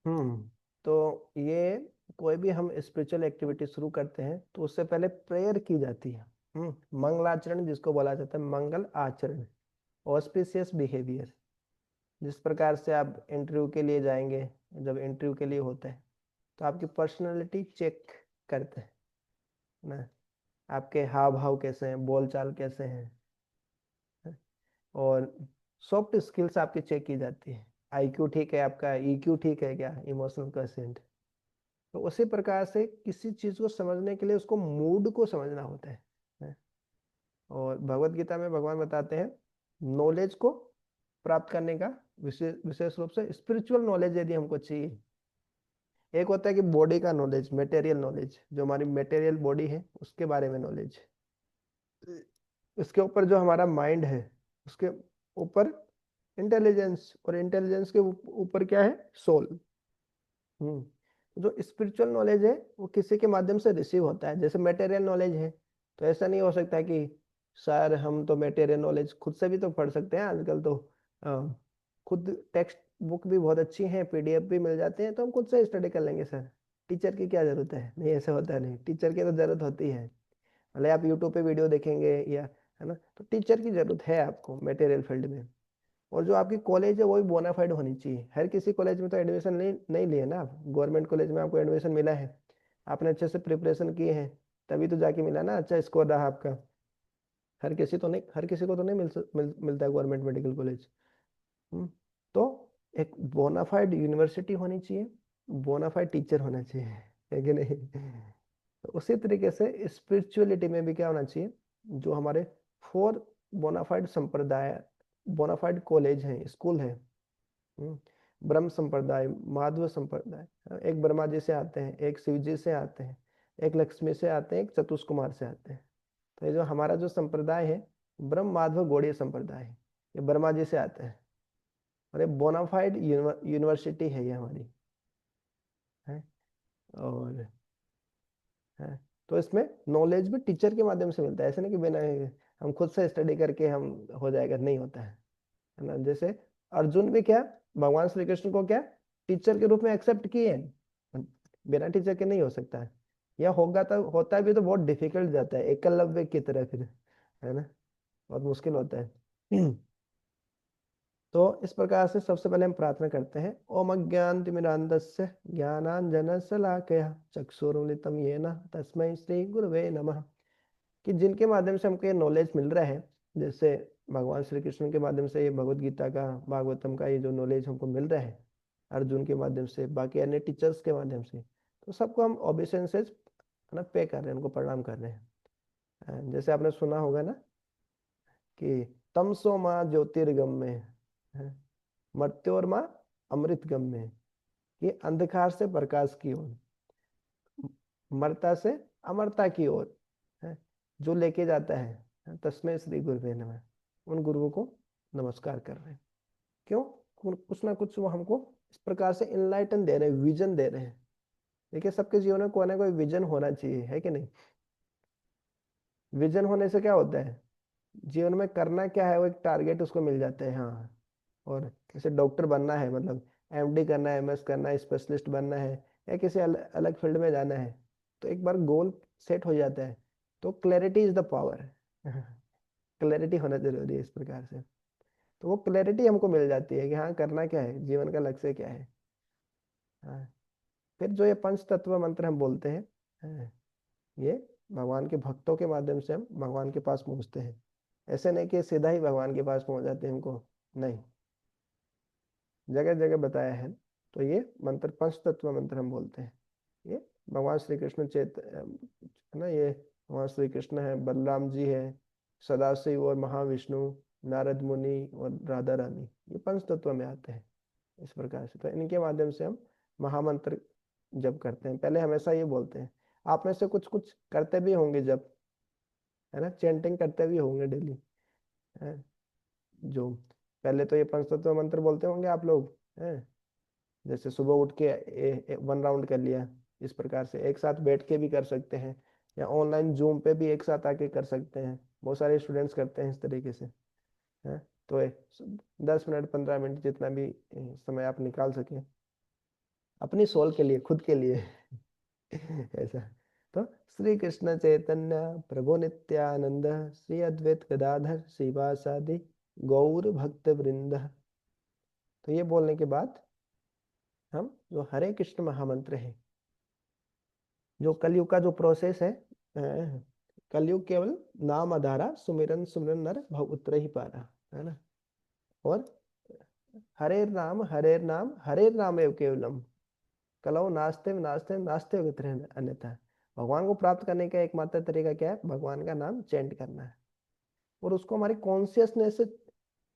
हम्म। तो ये कोई भी हम स्पिरिचुअल एक्टिविटी शुरू करते हैं तो उससे पहले प्रेयर की जाती है। मंगलाचरण जिसको बोला जाता है, मंगल आचरण, ऑस्पिशियस बिहेवियर। जिस प्रकार से आप इंटरव्यू के लिए जाएंगे, जब इंटरव्यू के लिए होता है तो आपकी पर्सनालिटी चेक करते हैं ना, आपके हाव भाव कैसे हैं, बोलचाल कैसे हैं, और सॉफ्ट स्किल्स आपकी चेक की जाती है। आईक्यू ठीक है आपका, ईक्यू ठीक है क्या, इमोशनल क्वेश्चन। तो उसी प्रकार से किसी चीज को समझने के लिए उसको मूड को समझना होता है। और भगवत गीता में भगवान बताते हैं नॉलेज को प्राप्त करने का, विशेष विशेष रूप से स्पिरिचुअल नॉलेज यदि हमको चाहिए। एक होता है कि बॉडी का नॉलेज, मटेरियल नॉलेज, जो हमारी मटेरियल बॉडी है उसके बारे में नॉलेज। उसके ऊपर जो हमारा माइंड है उसके ऊपर इंटेलिजेंस, और इंटेलिजेंस के ऊपर क्या है, सोल। जो स्पिरिचुअल नॉलेज है वो किसी के माध्यम से रिसीव होता है। जैसे मटेरियल नॉलेज है तो ऐसा नहीं हो सकता कि सर हम तो मटेरियल नॉलेज खुद से भी तो पढ़ सकते हैं आजकल तो। खुद टेक्स्ट बुक भी बहुत अच्छी हैं, पीडीएफ भी मिल जाते हैं, तो हम खुद से स्टडी कर लेंगे सर, टीचर की क्या जरूरत है। नहीं, ऐसा होता नहीं, टीचर की तो जरूरत होती है। भले आप यूट्यूब पे वीडियो देखेंगे या, है ना, तो टीचर की जरूरत है आपको मटेरियल फील्ड में। और जो आपकी कॉलेज है वो भी बोनाफाइड होनी चाहिए। हर किसी कॉलेज में तो एडमिशन नहीं नहीं लिए ना आप। गवर्नमेंट कॉलेज में आपको एडमिशन मिला है, आपने अच्छे से प्रिपरेशन किए हैं, तभी तो जाके मिला ना, अच्छा स्कोर रहा आपका। हर किसी को तो नहीं मिलता है गवर्नमेंट मेडिकल कॉलेज। हम्म, तो एक बोनाफाइड यूनिवर्सिटी होनी चाहिए, बोनाफाइड टीचर होना चाहिए, है कि नहीं। तो उसी तरीके से स्पिरिचुअलिटी में भी क्या होना चाहिए, जो हमारे फोर बोनाफाइड संप्रदाय, बोनाफाइड कॉलेज हैं, स्कूल है। हम्म, ब्रह्म संप्रदाय, माधव संप्रदाय, एक ब्रह्मा जी से आते हैं, एक शिव जी से आते हैं, एक लक्ष्मी से आते हैं, एक चतुष कुमार से आते हैं। तो ये जो हमारा जो संप्रदाय है, ब्रह्म माधव गौड़ीय संप्रदाय है, ये ब्रह्मा जी से आते हैं। और ये बोनाफाइड यूनिवर्सिटी है ये हमारी, है। और है, तो इसमें नॉलेज भी टीचर के माध्यम से मिलता है। ऐसे नहीं कि बिना हम खुद से स्टडी करके हम हो जाएगा, नहीं होता है ना। जैसे अर्जुन भी क्या, भगवान श्री कृष्ण को क्या टीचर के रूप में एक्सेप्ट किए हैं, बिना टीचर के नहीं हो सकता है। या होगा तो होता भी तो बहुत डिफिकल्ट जाता है, एकलव्य की तरह फिर, है ना, बहुत मुश्किल होता है। तो इस प्रकार से सबसे पहले हम प्रार्थना करते हैं, ओम अज्ञानतिमिरान्धस्य ज्ञानांजनशलाकया चक्षुरुन्मिलितं येन तस्मै श्री गुरवे नमः। कि जिनके माध्यम से हमको ये नॉलेज मिल रहा है, जैसे भगवान श्री कृष्ण के माध्यम से ये भगवत गीता का, भागवतम का ये जो नॉलेज हमको मिल रहा है, अर्जुन के माध्यम से, बाकी अन्य टीचर्स के माध्यम से, तो सबको हम ओबेसेंसेज है ना पे कर रहे हैं, उनको प्रणाम कर रहे हैं। जैसे आपने सुना होगा ना कि तमसो माँ ज्योतिर्गम है, मर्त्योर्मा अमृतगम में, ये अंधकार से प्रकाश की ओर, मरता से अमरता की ओर है, जो लेके जाता है। तस्मै श्री गुरुवे नमः। उन गुरुओं को नमस्कार कर रहे हैं। क्यों, कुछ ना कुछ वो हमको इस प्रकार से इनलाइटन दे रहे हैं, विजन दे रहे हैं। देखिए सबके जीवन में कोई ना कोई विजन होना चाहिए, है कि नहीं। विजन होने से क्या होता है, जीवन में करना क्या है वो एक टारगेट उसको मिल जाता है। हाँ, और जैसे डॉक्टर बनना है, मतलब एमडी करना है, एमएस करना है, स्पेशलिस्ट बनना है, या किसी अलग फील्ड में जाना है, तो एक बार गोल सेट हो जाता है तो clarity is the power. Clarity होना जरूरी है इस प्रकार से। तो वो क्लैरिटी हमको मिल जाती है कि हाँ करना क्या है, जीवन का लक्ष्य क्या है। हाँ। फिर जो ये पंच तत्व मंत्र हम बोलते हैं, हाँ, ये भगवान के भक्तों के माध्यम से हम भगवान के पास पहुंचते हैं। ऐसे नहीं कि सीधा ही भगवान के पास पहुंच जाते हैं हमको, नहीं, जगह जगह बताया है। तो ये मंत्र पंच तत्व मंत्र हम बोलते हैं। ये भगवान श्री कृष्ण है ना, ये भगवान श्री कृष्ण है, बलराम जी है, सदाशिव और महाविष्णु, नारद मुनि और राधा रानी, ये पंच तत्व में आते हैं। इस प्रकार से तो इनके माध्यम से हम महामंत्र जप करते हैं। पहले हमेशा ये बोलते हैं, आप में से कुछ कुछ करते भी होंगे जब, है ना, चैंटिंग करते भी होंगे डेली, है। जो पहले तो ये पंचतत्व मंत्र बोलते होंगे आप लोग, हैं। जैसे सुबह उठ के 1 राउंड कर लिया, इस प्रकार से एक साथ बैठ के भी कर सकते हैं, या ऑनलाइन जूम पे भी एक साथ आके कर सकते हैं। बहुत सारे स्टूडेंट्स करते हैं इस तरीके से, है। तो 10 मिनट 15 मिनट जितना भी समय आप निकाल सके अपनी सोल के लिए, खुद के लिए ऐसा। तो श्री कृष्ण चैतन्य प्रभु नित्यानंद श्री अद्वैत गदाधर श्रीवासादि गौर भक्त वृंद। तो ये बोलने के बाद हम जो हरे कृष्ण महामंत्र है, जो कलयुग का जो प्रोसेस है, कलयुग केवल नाम आधारा सुमिरन सुमिरन नर भव उतर ही पारा, है ना। और हरे नाम हरे नाम एव केवलम कलौ नास्ते नास्ते नास्ते वितर अन्यथा। भगवान को प्राप्त करने का एकमात्र तरीका क्या है? भगवान का नाम चैंट करना है और उसको हमारी कॉन्शियसनेस से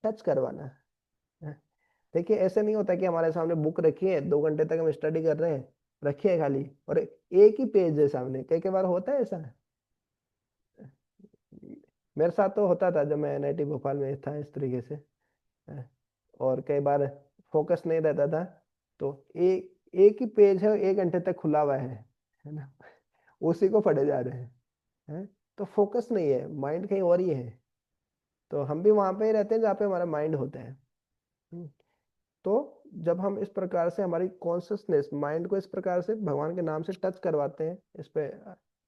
टच करवाना है। देखिए ऐसे नहीं होता कि हमारे सामने बुक रखी है, 2 घंटे तक हम स्टडी कर रहे हैं, रखी है खाली, और एक ही पेज है सामने। कई कई बार होता है ऐसा। मेरे साथ तो होता था जब मैं एनआईटी भोपाल में था इस तरीके से। और कई बार फोकस नहीं रहता था, तो एक ही पेज है 1 घंटे तक खुला हुआ है ना, उसी को पढ़े जा रहे हैं। तो फोकस नहीं है, माइंड कहीं और ही है। तो हम भी वहां पे ही रहते हैं जहाँ पे हमारा माइंड होता है। हम्म, तो जब हम इस प्रकार से हमारी कॉन्शियसनेस माइंड को इस प्रकार से भगवान के नाम से टच करवाते हैं, इस पे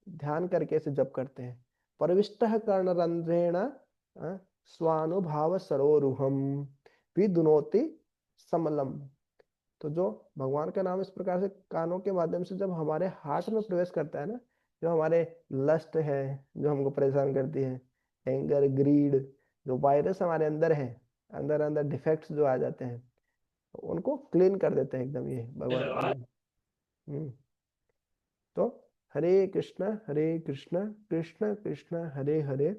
ध्यान करके इसे जप करते हैं, परविष्ट कर्ण रंध्रेण स्वानुभाव सरोरुहम विदुनोति समलम। तो जो भगवान का नाम इस प्रकार से कानों के माध्यम से जब हमारे हार्ट में प्रवेश करता है ना, जो हमारे लस्ट है, जो हमको परेशान करती है, एंगर ग्रीड, जो वायरस हमारे अंदर है, अंदर अंदर डिफेक्ट्स जो आ जाते हैं, उनको क्लीन कर देते हैं एकदम ये भगवान का नाम। तो हरे कृष्ण कृष्ण कृष्ण हरे हरे,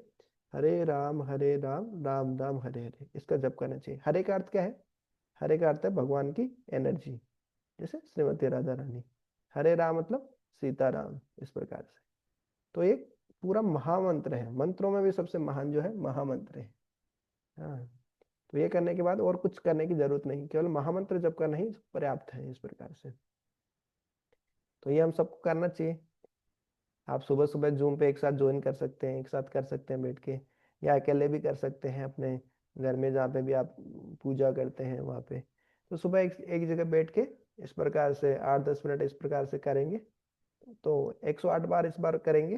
हरे राम राम राम हरे हरे, इसका जप करना चाहिए। हरे का अर्थ क्या है? हरे का अर्थ है भगवान की एनर्जी, जैसे श्रीमती राधा रानी। हरे राम मतलब सीताराम, इस प्रकार से। तो एक पूरा महामंत्र है, मंत्रों में भी सबसे महान जो है महामंत्र है। हाँ, तो ये करने के बाद और कुछ करने की जरूरत नहीं, केवल महामंत्र जप करना ही पर्याप्त है इस प्रकार से। तो ये हम सबको करना चाहिए। आप सुबह सुबह जूम पे एक साथ ज्वाइन कर सकते हैं, एक साथ कर सकते हैं बैठ के, या अकेले भी कर सकते हैं अपने घर में जहाँ पे भी आप पूजा करते हैं वहाँ पे। तो सुबह एक जगह बैठ के इस प्रकार से 8-10 मिनट इस प्रकार से करेंगे, तो 108 बार इस बार करेंगे,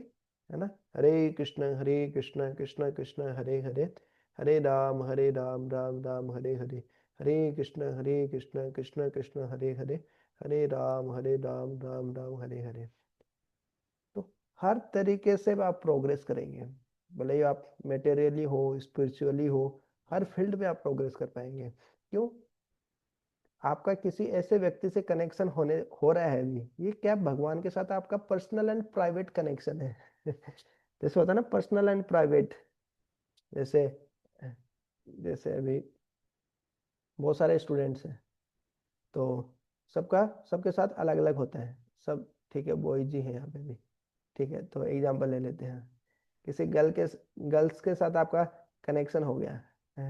है ना। हरे कृष्ण कृष्ण कृष्ण हरे हरे, हरे राम राम हरे हरे, हरे कृष्ण कृष्ण कृष्ण हरे हरे, हरे राम राम हरे हरे। तो हर तरीके से आप प्रोग्रेस करेंगे, भले ही आप मेटेरियली हो स्पिरिचुअली हो, हर फील्ड में आप प्रोग्रेस कर पाएंगे। क्यों? आपका किसी ऐसे व्यक्ति से कनेक्शन हो रहा है अभी, ये क्या भगवान के साथ आपका पर्सनल एंड प्राइवेट कनेक्शन है। जैसे होता है ना पर्सनल एंड प्राइवेट, जैसे जैसे अभी बहुत सारे स्टूडेंट्स हैं, तो सबका सबके साथ अलग अलग होता है सब। ठीक है, बॉयज जी हैं यहाँ पे भी, ठीक है, तो एग्जांपल ले लेते हैं। किसी गर्ल्स के साथ आपका कनेक्शन हो गया है,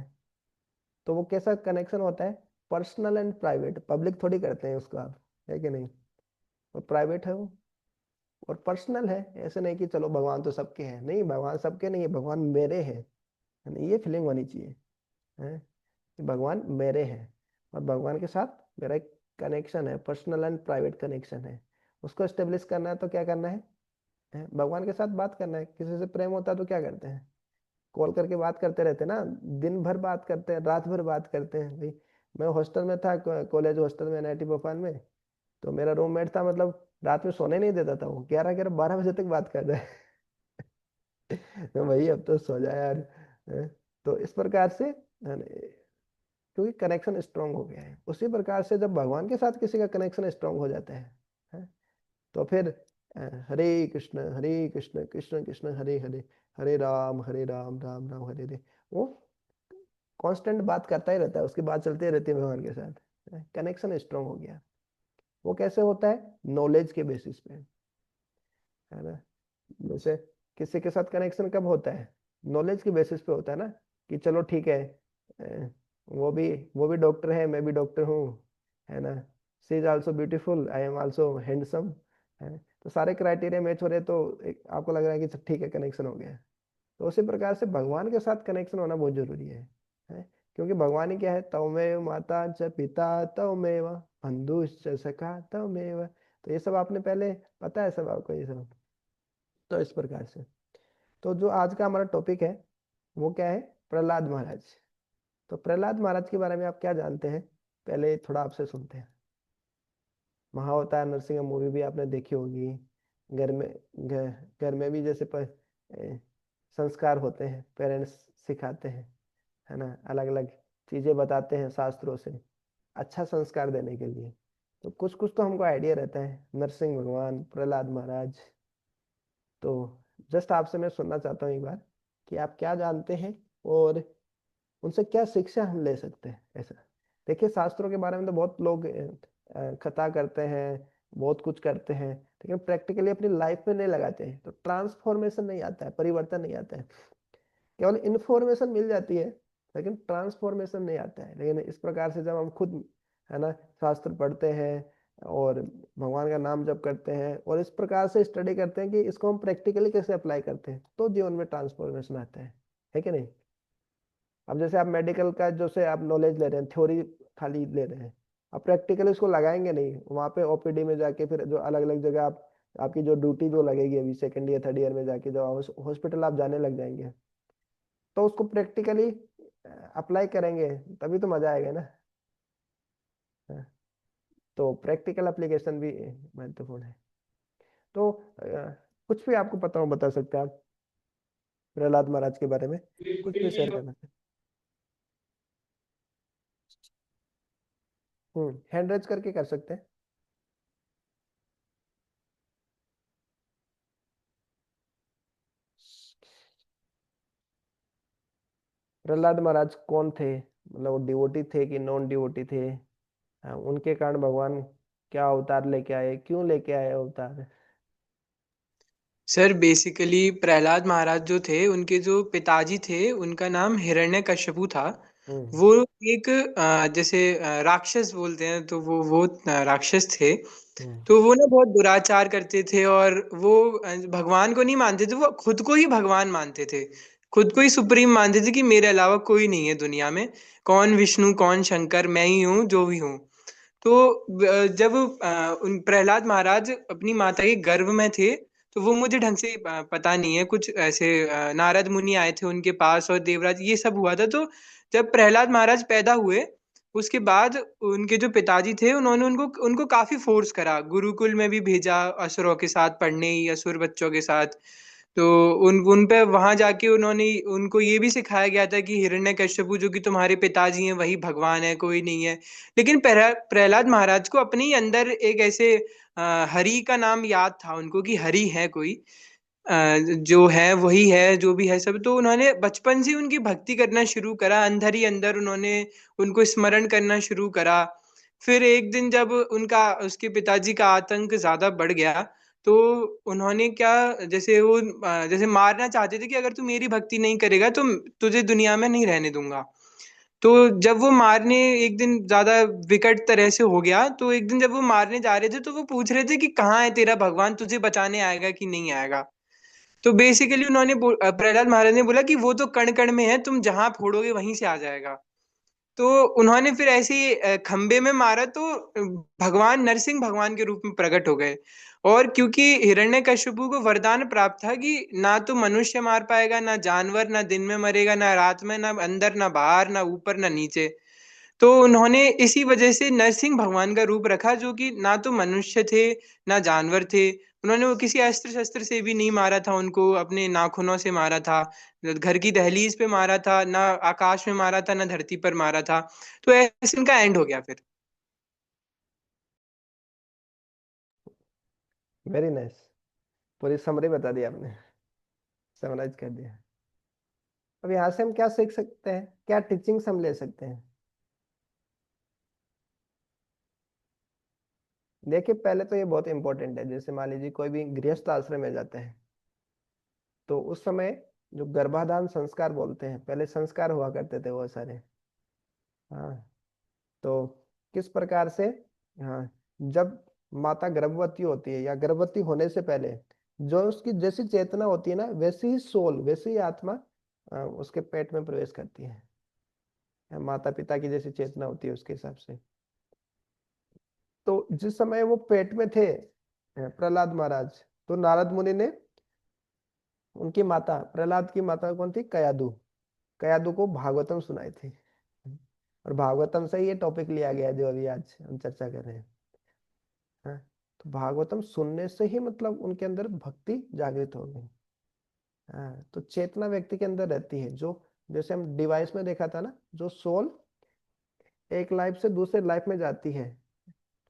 तो वो कैसा कनेक्शन होता है? Personal and private. पब्लिक थोड़ी करते हैं उसको आप, है कि नहीं? और प्राइवेट है वो, और पर्सनल है। ऐसे नहीं कि चलो भगवान तो सबके हैं, नहीं, भगवान सबके नहीं है, भगवान मेरे हैं, है ना? ये फीलिंग होनी चाहिए, है कि भगवान मेरे हैं और भगवान के साथ मेरा एक कनेक्शन है, पर्सनल एंड प्राइवेट कनेक्शन है। उसको स्टेब्लिश करना है तो क्या करना है? भगवान के साथ बात करना है। किसी से प्रेम होता है तो क्या करते हैं? कॉल करके बात करते रहते हैं ना, दिन भर बात करते हैं, रात भर बात करते हैं भाई। मैं हॉस्टल में था, कॉलेज हॉस्टल में एनआईटी भोपाल में, तो मेरा रूममेट था, मतलब रात में सोने नहीं देता था वो, 11-11-12 बजे तक बात कर रहा है। तो भाई अब तो सो जा यार। हैं? तो इस प्रकार से, है ना, क्योंकि कनेक्शन स्ट्रांग हो गया है। उसी प्रकार से जब भगवान के साथ किसी का कनेक्शन स्ट्रांग हो जाता है, तो फिर हरे कृष्ण कृष्ण कृष्ण हरे हरे, हरे राम राम हरे हरे, वो कांस्टेंट बात करता ही रहता है, उसकी बात चलती रहती है भगवान के साथ। कनेक्शन स्ट्रांग हो गया। वो कैसे होता है? नॉलेज के बेसिस पे, है ना। जैसे किसी के साथ कनेक्शन कब होता है? नॉलेज के बेसिस पे होता है ना, कि चलो ठीक है, अ, वो भी वो भी डॉक्टर है, मैं भी डॉक्टर हूँ, है ना। She is also beautiful, I am also handsome, है। तो सारे क्राइटेरिया मैच हो रहे हैं, तो आपको लग रहा है कि ठीक है कनेक्शन हो गया है। तो उसी प्रकार से भगवान के साथ कनेक्शन होना बहुत जरूरी है। क्योंकि भगवान ही क्या है, तवमेव माता च पिता तवमेव बंधुश्च सखा तवमेव। तो ये सब आपने पहले पता है सब आपको ये सब। तो इस प्रकार से, तो जो आज का हमारा टॉपिक है वो क्या है, प्रहलाद महाराज। तो प्रहलाद महाराज के बारे में आप क्या जानते हैं, पहले थोड़ा आपसे सुनते हैं। महाअवतार नरसिंह मूवी भी आपने देखी होगी। घर में घर में भी जैसे संस्कार होते हैं, पेरेंट्स सिखाते हैं, है ना, अलग अलग चीजें बताते हैं शास्त्रों से अच्छा संस्कार देने के लिए। तो कुछ कुछ तो हमको आइडिया रहता है, नरसिंह भगवान, प्रहलाद महाराज। तो जस्ट आपसे मैं सुनना चाहता हूँ एक बार कि आप क्या जानते हैं और उनसे क्या शिक्षा हम ले सकते हैं ऐसा। देखिए शास्त्रों के बारे में तो बहुत लोग कथा करते हैं, बहुत कुछ करते हैं, लेकिन प्रैक्टिकली अपनी लाइफ में नहीं लगाते हैं, तो ट्रांसफॉर्मेशन नहीं आता है, परिवर्तन नहीं आता है। केवल इंफॉर्मेशन मिल जाती है लेकिन ट्रांसफॉर्मेशन नहीं आता है। लेकिन इस प्रकार से जब हम खुद, है ना, शास्त्र पढ़ते हैं और भगवान का नाम जप करते हैं और इस प्रकार से स्टडी करते हैं कि इसको हम प्रैक्टिकली कैसे अप्लाई करते हैं, तो जीवन में ट्रांसफॉर्मेशन आता है कि नहीं। अब जैसे आप मेडिकल का जैसे आप नॉलेज ले रहे हैं, थ्योरी खाली ले रहे हैं, आप प्रैक्टिकली उसको लगाएंगे नहीं वहाँ पे ओपीडी में जाके, फिर जो अलग अलग जगह आप, आपकी जो ड्यूटी जो लगेगी अभी सेकंड ईयर थर्ड ईयर में जाके जब हॉस्पिटल आप जाने लग जाएंगे, तो उसको प्रैक्टिकली अप्लाई करेंगे तभी तो मजा आएगा ना। हाँ, तो प्रैक्टिकल एप्लीकेशन भी महत्वपूर्ण है। तो कुछ भी आपको पता हो बता सकते हैं आप प्रहलाद महाराज के बारे में, कुछ भी शेयर करना चाहें। हैंड रेज करके कर सकते हैं। प्रहलाद महाराज कौन थे, मतलब वो डिवोटी थे कि नॉन डिवोटी थे, उनके कारण भगवान क्या अवतार लेके आए, क्यों लेके आए अवतार। सर बेसिकली प्रहलाद महाराज जो थे उनके जो पिताजी थे उनका नाम हिरण्यकश्यपु था। हम्म। वो एक जैसे राक्षस बोलते हैं तो वो राक्षस थे। हम्म। तो वो ना बहुत दुराचार करते थे और वो भगवान को नहीं मानते थे, वो खुद को ही भगवान मानते थे। खुद को ही सुप्रीम मानते थे कि मेरे अलावा कोई नहीं है दुनिया में। कौन विष्णु कौन शंकर, मैं ही हूँ जो भी हूँ। तो जब उन प्रहलाद महाराज अपनी माता के गर्भ में थे, तो वो मुझे ढंग से पता नहीं है, कुछ ऐसे नारद मुनि आए थे उनके पास और देवराज ये सब हुआ था। तो जब प्रहलाद महाराज पैदा हुए उसके बाद उनके जो पिताजी थे उन्होंने उनको उनको काफी फोर्स करा, गुरुकुल में भी भेजा असुरों के साथ पढ़ने, ही असुर बच्चों के साथ। तो उन पे वहां जाके उन्होंने उनको ये भी सिखाया गया था कि हिरण्यकश्यपु जो कि तुम्हारे पिताजी हैं वही भगवान है, कोई नहीं है। लेकिन प्रहलाद महाराज को अपने ही अंदर एक ऐसे हरि का नाम याद था उनको कि हरि है कोई, जो है वही है जो भी है सब। तो उन्होंने बचपन से उनकी भक्ति करना शुरू करा, अंदर ही अंदर उन्होंने उनको स्मरण करना शुरू करा। फिर एक दिन जब उनका उसके पिताजी का आतंक ज्यादा बढ़ गया, तो उन्होंने क्या, जैसे वो जैसे मारना चाहते थे कि अगर तू मेरी भक्ति नहीं करेगा तो तुझे दुनिया में नहीं रहने दूंगा। तो जब वो मारने एक दिन ज्यादा विकट तरह से हो गया, तो एक दिन जब वो मारने जा रहे थे तो वो पूछ रहे थे कि कहाँ है तेरा भगवान, तुझे बचाने आएगा कि नहीं आएगा। तो बेसिकली प्रहलाद महाराज ने बोला कि वो तो कण कण में है, तुम जहां फोड़ोगे वहीं से आ जाएगा। तो उन्होंने फिर ऐसे ही खंबे में मारा तो भगवान नरसिंह भगवान के रूप में प्रकट हो गए। और क्योंकि हिरण्यकशिपु को वरदान प्राप्त था कि ना तो मनुष्य मार पाएगा, ना जानवर, ना दिन में मरेगा, ना रात में, ना अंदर ना बाहर, ना ऊपर ना नीचे। तो उन्होंने इसी वजह से नरसिंह भगवान का रूप रखा, जो कि ना तो मनुष्य थे ना जानवर थे। उन्होंने वो किसी अस्त्र शस्त्र से भी नहीं मारा था, उनको अपने नाखूनों से मारा था। घर की दहलीज पे मारा था, ना आकाश में मारा था, ना धरती पर मारा था। तो ऐसे इनका एंड हो गया फिर। वेरी नाइस, पूरी समरी बता दी आपने, समराइज कर दिया। अब यहाँ से हम क्या सीख सकते हैं, क्या टीचिंग्स हम ले सकते हैं। देखिए पहले तो ये बहुत इंपॉर्टेंट है, जैसे मान लीजिए कोई भी गृहस्थ आश्रम में जाते हैं तो उस समय जो गर्भाधान संस्कार बोलते हैं, पहले संस्कार हुआ करते थे वो सारे। हाँ, तो किस प्रकार से, हाँ, जब माता गर्भवती होती है या गर्भवती होने से पहले जो उसकी जैसी चेतना होती है ना, वैसी ही सोल, वैसी ही आत्मा उसके पेट में प्रवेश करती है। माता पिता की जैसी चेतना होती है उसके हिसाब से। तो जिस समय वो पेट में थे प्रहलाद महाराज, तो नारद मुनि ने उनकी माता, प्रहलाद की माता कौन थी, कयादु, कयादु को भागवतम सुनाई थी। और भागवतम से ही ये टॉपिक लिया गया है जो अभी आज हम चर्चा कर रहे हैं। हाँ, तो भागवतम सुनने से ही मतलब उनके अंदर भक्ति जागृत हो गई। हाँ, तो चेतना व्यक्ति के अंदर रहती है, जो जैसे हम डिवाइस में देखा था ना, जो सोल एक लाइफ से दूसरे लाइफ में जाती है,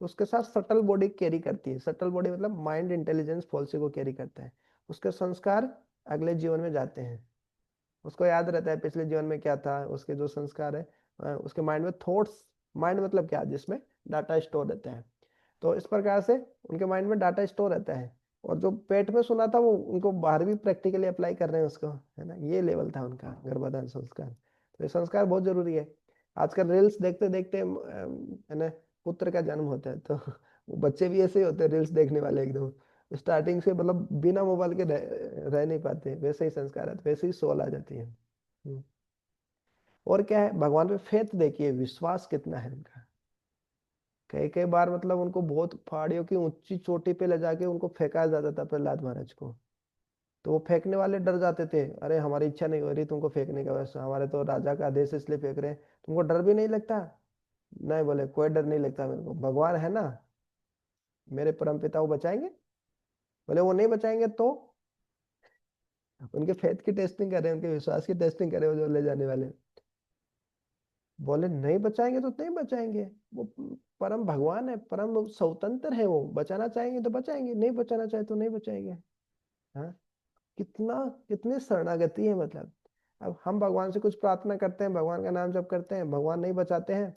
तो उसके साथ सटल बॉडी कैरी करती है। सटल बॉडी मतलब माइंड इंटेलिजेंस पॉलिसी को कैरी करता है। उसके संस्कार अगले जीवन में जाते हैं, उसको याद रहता है पिछले जीवन में क्या था, उसके जो संस्कार है उसके माइंड में थॉट्स, माइंड मतलब क्या, जिसमें डाटा स्टोर रहता है। तो इस प्रकार से उनके माइंड में डाटा स्टोर रहता है, और जो पेट में सुना था वो उनको बाहर भी प्रैक्टिकली अप्लाई कर रहे हैं उसको, है ना। ये लेवल था उनका गर्भाधान संस्कार। तो ये संस्कार बहुत जरूरी है। आजकल रील्स देखते देखते है ना पुत्र का जन्म होता है, तो वो बच्चे भी ऐसे ही होते हैं रील्स देखने वाले एकदम, स्टार्टिंग से मतलब बिना मोबाइल के रह नहीं पाते, वैसे ही संस्कार आते, वैसे ही सोल आ जाती है। और क्या है, भगवान पे फेथ देखिए, विश्वास कितना है उनका। कई कई बार मतलब उनको बहुत पहाड़ियों की ऊंची चोटी पे ले जाके उनको फेंका जाता था प्रहलाद महाराज को। तो वो फेंकने वाले डर जाते थे, अरे हमारी इच्छा नहीं हो रही तुमको फेंकने का, वैसे हमारे तो राजा का आदेश है इसलिए फेंक रहे हैं, तुमको डर भी नहीं लगता। नहीं, बोले कोई डर नहीं लगता मेरे को, भगवान है ना, मेरे परम पिता वो बचाएंगे। बोले वो नहीं बचाएंगे तो, उनके फेथ की टेस्टिंग कर रहे हैं, उनके विश्वास की टेस्टिंग कर रहे हो जो ले जाने वाले। बोले नहीं बचाएंगे तो नहीं बचाएंगे, वो परम भगवान है, परम स्वतंत्र है, वो बचाना चाहेंगे तो बचाएंगे, नहीं बचाना चाहे तो नहीं बचाएंगे। हाँ, कितना, कितनी शरणागति है मतलब। अब हम भगवान से कुछ प्रार्थना करते हैं, भगवान का नाम जप करते हैं, भगवान नहीं बचाते हैं,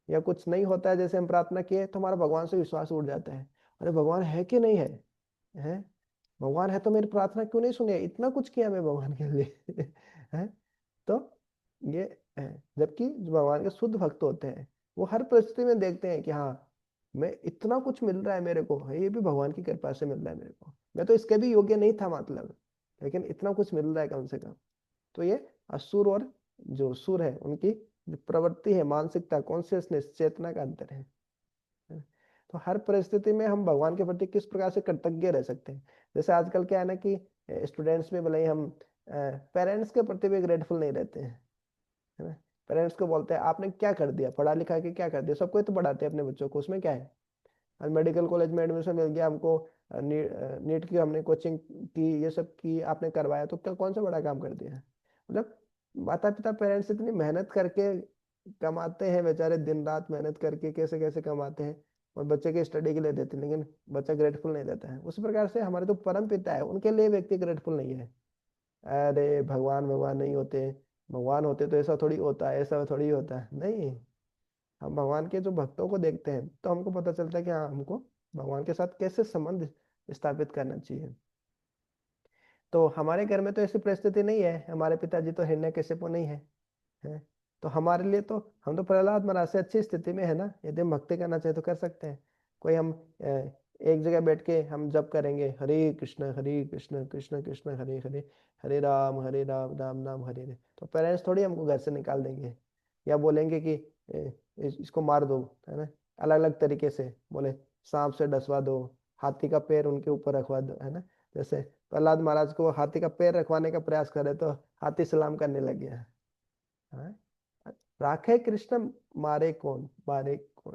या कुछ नहीं होता है जैसे हम प्रार्थना किए, तो हमारा भगवान से विश्वास उड़ जाता है। अरे भगवान है कि नहीं है, है, भगवान है तो मेरी प्रार्थना क्यों नहीं सुनी, इतना कुछ किया मैं भगवान के लिए है। तो ये है, जबकि जो भगवान के शुद्ध भक्त होते हैं वो हर परिस्थिति में देखते हैं कि हाँ, मैं इतना कुछ मिल रहा है मेरे को, ये भी भगवान की कृपा से मिल रहा है मेरे को, मैं तो इसके भी योग्य नहीं था मतलब, लेकिन इतना कुछ मिल रहा है कम से कम। तो ये असुर और जो सुर है उनकी जो प्रवृत्ति है, मानसिकता, कॉन्शियसनेस, चेतना का अंतर है। तो हर परिस्थिति में हम भगवान के प्रति किस प्रकार से कृतज्ञ रह सकते हैं। जैसे आजकल क्या है ना कि स्टूडेंट्स में भले ही हम पेरेंट्स के प्रति भी ग्रेटफुल नहीं रहते हैं, है ना। पेरेंट्स को बोलते हैं आपने क्या कर दिया, पढ़ा लिखा के क्या कर दिया, सबको ही तो पढ़ाते हैं अपने बच्चों को, उसमें क्या है। और मेडिकल कॉलेज में एडमिशन मिल गया हमको, नीट की हमने कोचिंग की, ये सब की आपने करवाया, तो क्या कौन सा बड़ा काम कर दिया। मतलब माता पिता पेरेंट्स इतनी मेहनत करके कमाते हैं बेचारे, दिन रात मेहनत करके कैसे कैसे कमाते हैं, और बच्चे के स्टडी के लिए देते हैं, लेकिन बच्चा ग्रेटफुल नहीं रहता है। उसी प्रकार से हमारे जो परम पिता है उनके लिए व्यक्ति ग्रेटफुल नहीं है। अरे भगवान भगवान नहीं होते, भगवान होते तो ऐसा थोड़ी होता है, ऐसा थोड़ी होता है, नहीं। हम भगवान के जो भक्तों को देखते हैं तो हमको पता चलता है कि हाँ, हमको भगवान के साथ कैसे संबंध स्थापित करना चाहिए। तो हमारे घर में तो ऐसी परिस्थिति नहीं है, हमारे पिताजी तो हिरण्यकशिपु नहीं है, है। तो हमारे लिए तो, हम तो प्रहलाद महाराज से अच्छी स्थिति में है ना, यदि हम भक्ति करना चाहे तो कर सकते हैं। कोई हम एक जगह बैठ के हम जप करेंगे, हरे कृष्ण कृष्ण कृष्ण हरे हरे, हरे राम राम नाम हरे हरे, तो पेरेंट्स थोड़ी हमको घर से निकाल देंगे, या बोलेंगे कि इसको मार दो, है ना। अलग अलग तरीके से बोले, सांप से डसवा दो, हाथी का पैर उनके ऊपर रखवा दो, है ना। जैसे प्रहलाद महाराज को हाथी का पैर रखवाने का प्रयास करे तो हाथी सलाम करने लग गया। हाँ? राखे कृष्ण मारे कौन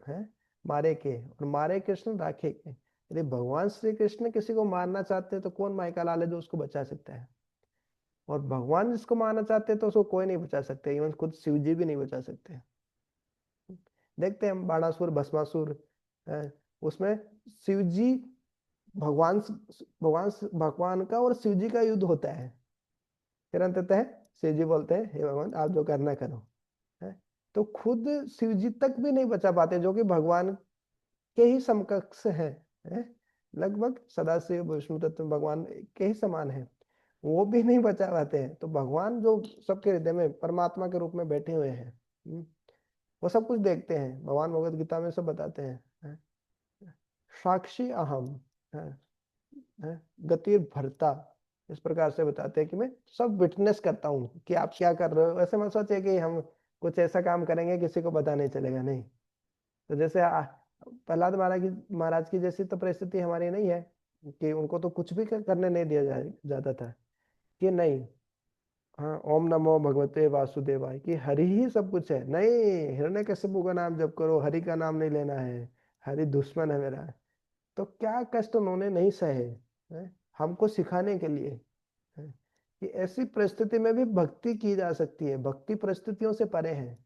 है, मारे के, और मारे कृष्ण राखे के। यदि भगवान श्री कृष्ण किसी को मारना चाहते हैं तो कौन मायका लाल है जो उसको बचा सकता है। और भगवान जिसको मारना चाहते हैं तो उसको कोई नहीं बचा सकते, इवन खुद शिव जी भी नहीं बचा सकते। देखते हैं हम बाणासुर भस्मासुर, उसमें शिव जी, भगवान भगवान भगवान का और शिव जी का युद्ध होता है, फिर अंततः शिव जी बोलते हैं हे भगवान आप जो करना करो, है। तो खुद शिव जी तक भी नहीं बचा पाते, जो कि भगवान के ही समकक्ष है? लगभग सदाशिव विष्णु तत्व भगवान के ही समान है, वो भी नहीं बचा पाते हैं। तो भगवान जो सबके हृदय में परमात्मा के रूप में बैठे हुए हैं, वो सब कुछ देखते हैं, भगवान भगवत गीता में सब बताते हैं? साक्षी अहम, है, है, गतिर भरता, इस प्रकार से बताते हैं कि मैं सब विटनेस करता हूँ कि आप क्या कर रहे हो। ऐसे मत सोचिए कि हम कुछ ऐसा काम करेंगे किसी को पता नहीं चलेगा, नहीं। तो जैसे प्रहलाद महाराज की जैसी तो परिस्थिति हमारी नहीं है कि उनको तो कुछ भी करने नहीं दिया जाता था, कि नहीं, हाँ, ओम नमो भगवते वासुदेवाय, कि हरि ही सब कुछ है। नहीं, हिरण्यकशिपु का नाम जप करो, हरि का नाम नहीं लेना है, हरि दुश्मन है मेरा। तो क्या कष्ट उन्होंने नहीं सहे हैं, हमको सिखाने के लिए है, कि ऐसी परिस्थिति में भी भक्ति की जा सकती है, भक्ति परिस्थितियों से परे है।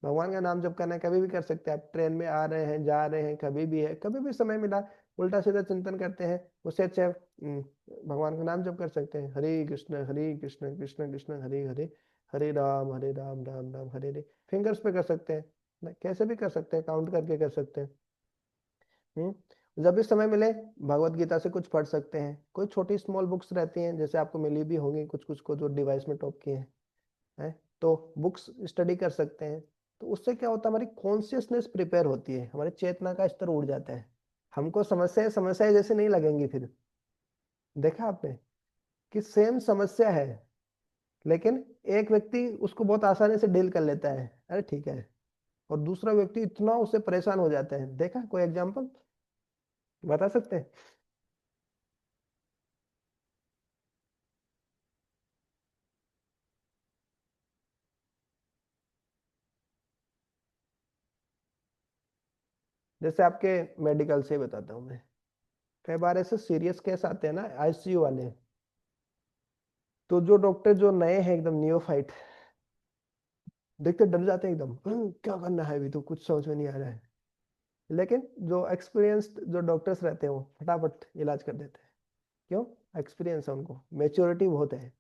भगवान का नाम जप करना है, कभी भी कर सकते हैं आप, ट्रेन में आ रहे हैं, जा रहे हैं, कभी भी है, कभी भी समय मिला, उल्टा सीधा चिंतन करते हैं, उससे अच्छा भगवान का नाम जप कर सकते हैं, हरे कृष्ण कृष्ण कृष्ण हरे हरे, हरे राम राम राम हरे हरे। फिंगर्स पे कर सकते हैं कैसे भी कर सकते हैं, काउंट करके कर सकते हैं। जब भी समय मिले भगवत गीता से कुछ पढ़ सकते हैं, कोई छोटी स्मॉल बुक्स रहती हैं, जैसे आपको मिली भी होंगी कुछ कुछ को, जो डिवाइस में टॉप किए हैं, तो बुक्स स्टडी कर सकते हैं। तो उससे क्या होता है, हमारी कॉन्शियसनेस प्रिपेयर होती है, हमारी चेतना का स्तर उड़ जाता है, हमको समस्याएं समस्याएं जैसे नहीं लगेंगी फिर। देखा आपने कि सेम समस्या है, लेकिन एक व्यक्ति उसको बहुत आसानी से डील कर लेता है, अरे ठीक है, और दूसरा व्यक्ति इतना उससे परेशान हो जाता है। देखा कोई एग्जांपल बता सकते हैं? जैसे आपके मेडिकल से बताता हूँ मैं, कई बार ऐसे सीरियस केस आते हैं ना आईसीयू वाले, तो जो डॉक्टर जो नए हैं एकदम नियोफाइट, देखते डर जाते हैं एकदम, क्या करना है अभी तो कुछ समझ में नहीं आ रहा है। लेकिन जो एक्सपीरियंस्ड जो डॉक्टर्स रहते हैं वो फटाफट इलाज कर देते हैं। क्यों? एक्सपीरियंस है उनको, मेच्योरिटी बहुत है।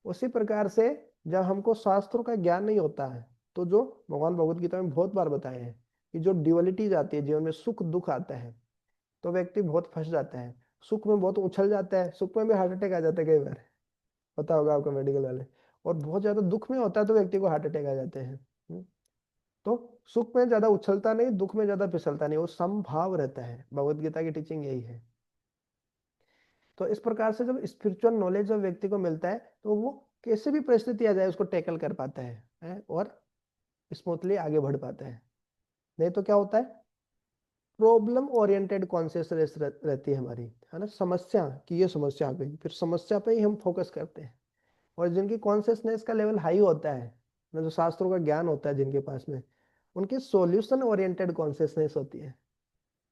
उसी प्रकार से जब हमको शास्त्रों का ज्ञान नहीं होता है, तो जो भगवान भगवत गीता में बहुत बार बताए हैं कि जो ड्युअलिटीज आती है जीवन में, सुख दुख आता है, तो व्यक्ति बहुत फंस जाता है, सुख में बहुत उछल जाता है, सुख में भी हार्ट अटैक आ जाता है कई बार, पता होगा आपको मेडिकल वाले। और बहुत ज्यादा दुख में होता है तो व्यक्ति को हार्ट अटैक आ जाते हैं। तो सुख में ज्यादा उछलता नहीं, दुख में ज्यादा फिसलता नहीं, वो समभाव रहता है, भगवत गीता की टीचिंग यही है। तो इस प्रकार से जब स्पिरिचुअल नॉलेज जब व्यक्ति को मिलता है, तो वो कैसे भी परिस्थिति आ जाए उसको टैकल कर पाता है और स्मूथली आगे बढ़ पाता है। नहीं तो क्या होता है, प्रॉब्लम ओरिएंटेड कॉन्शियसनेस रहती है हमारी, है ना, समस्या की, ये समस्या आ गई, फिर समस्या पे ही हम फोकस करते हैं। और जिनकी कॉन्शियसनेस का लेवल हाई होता है ना, जो शास्त्रों का ज्ञान होता है जिनके पास में, उनकी सॉल्यूशन ओरिएंटेड कॉन्शियसनेस होती है।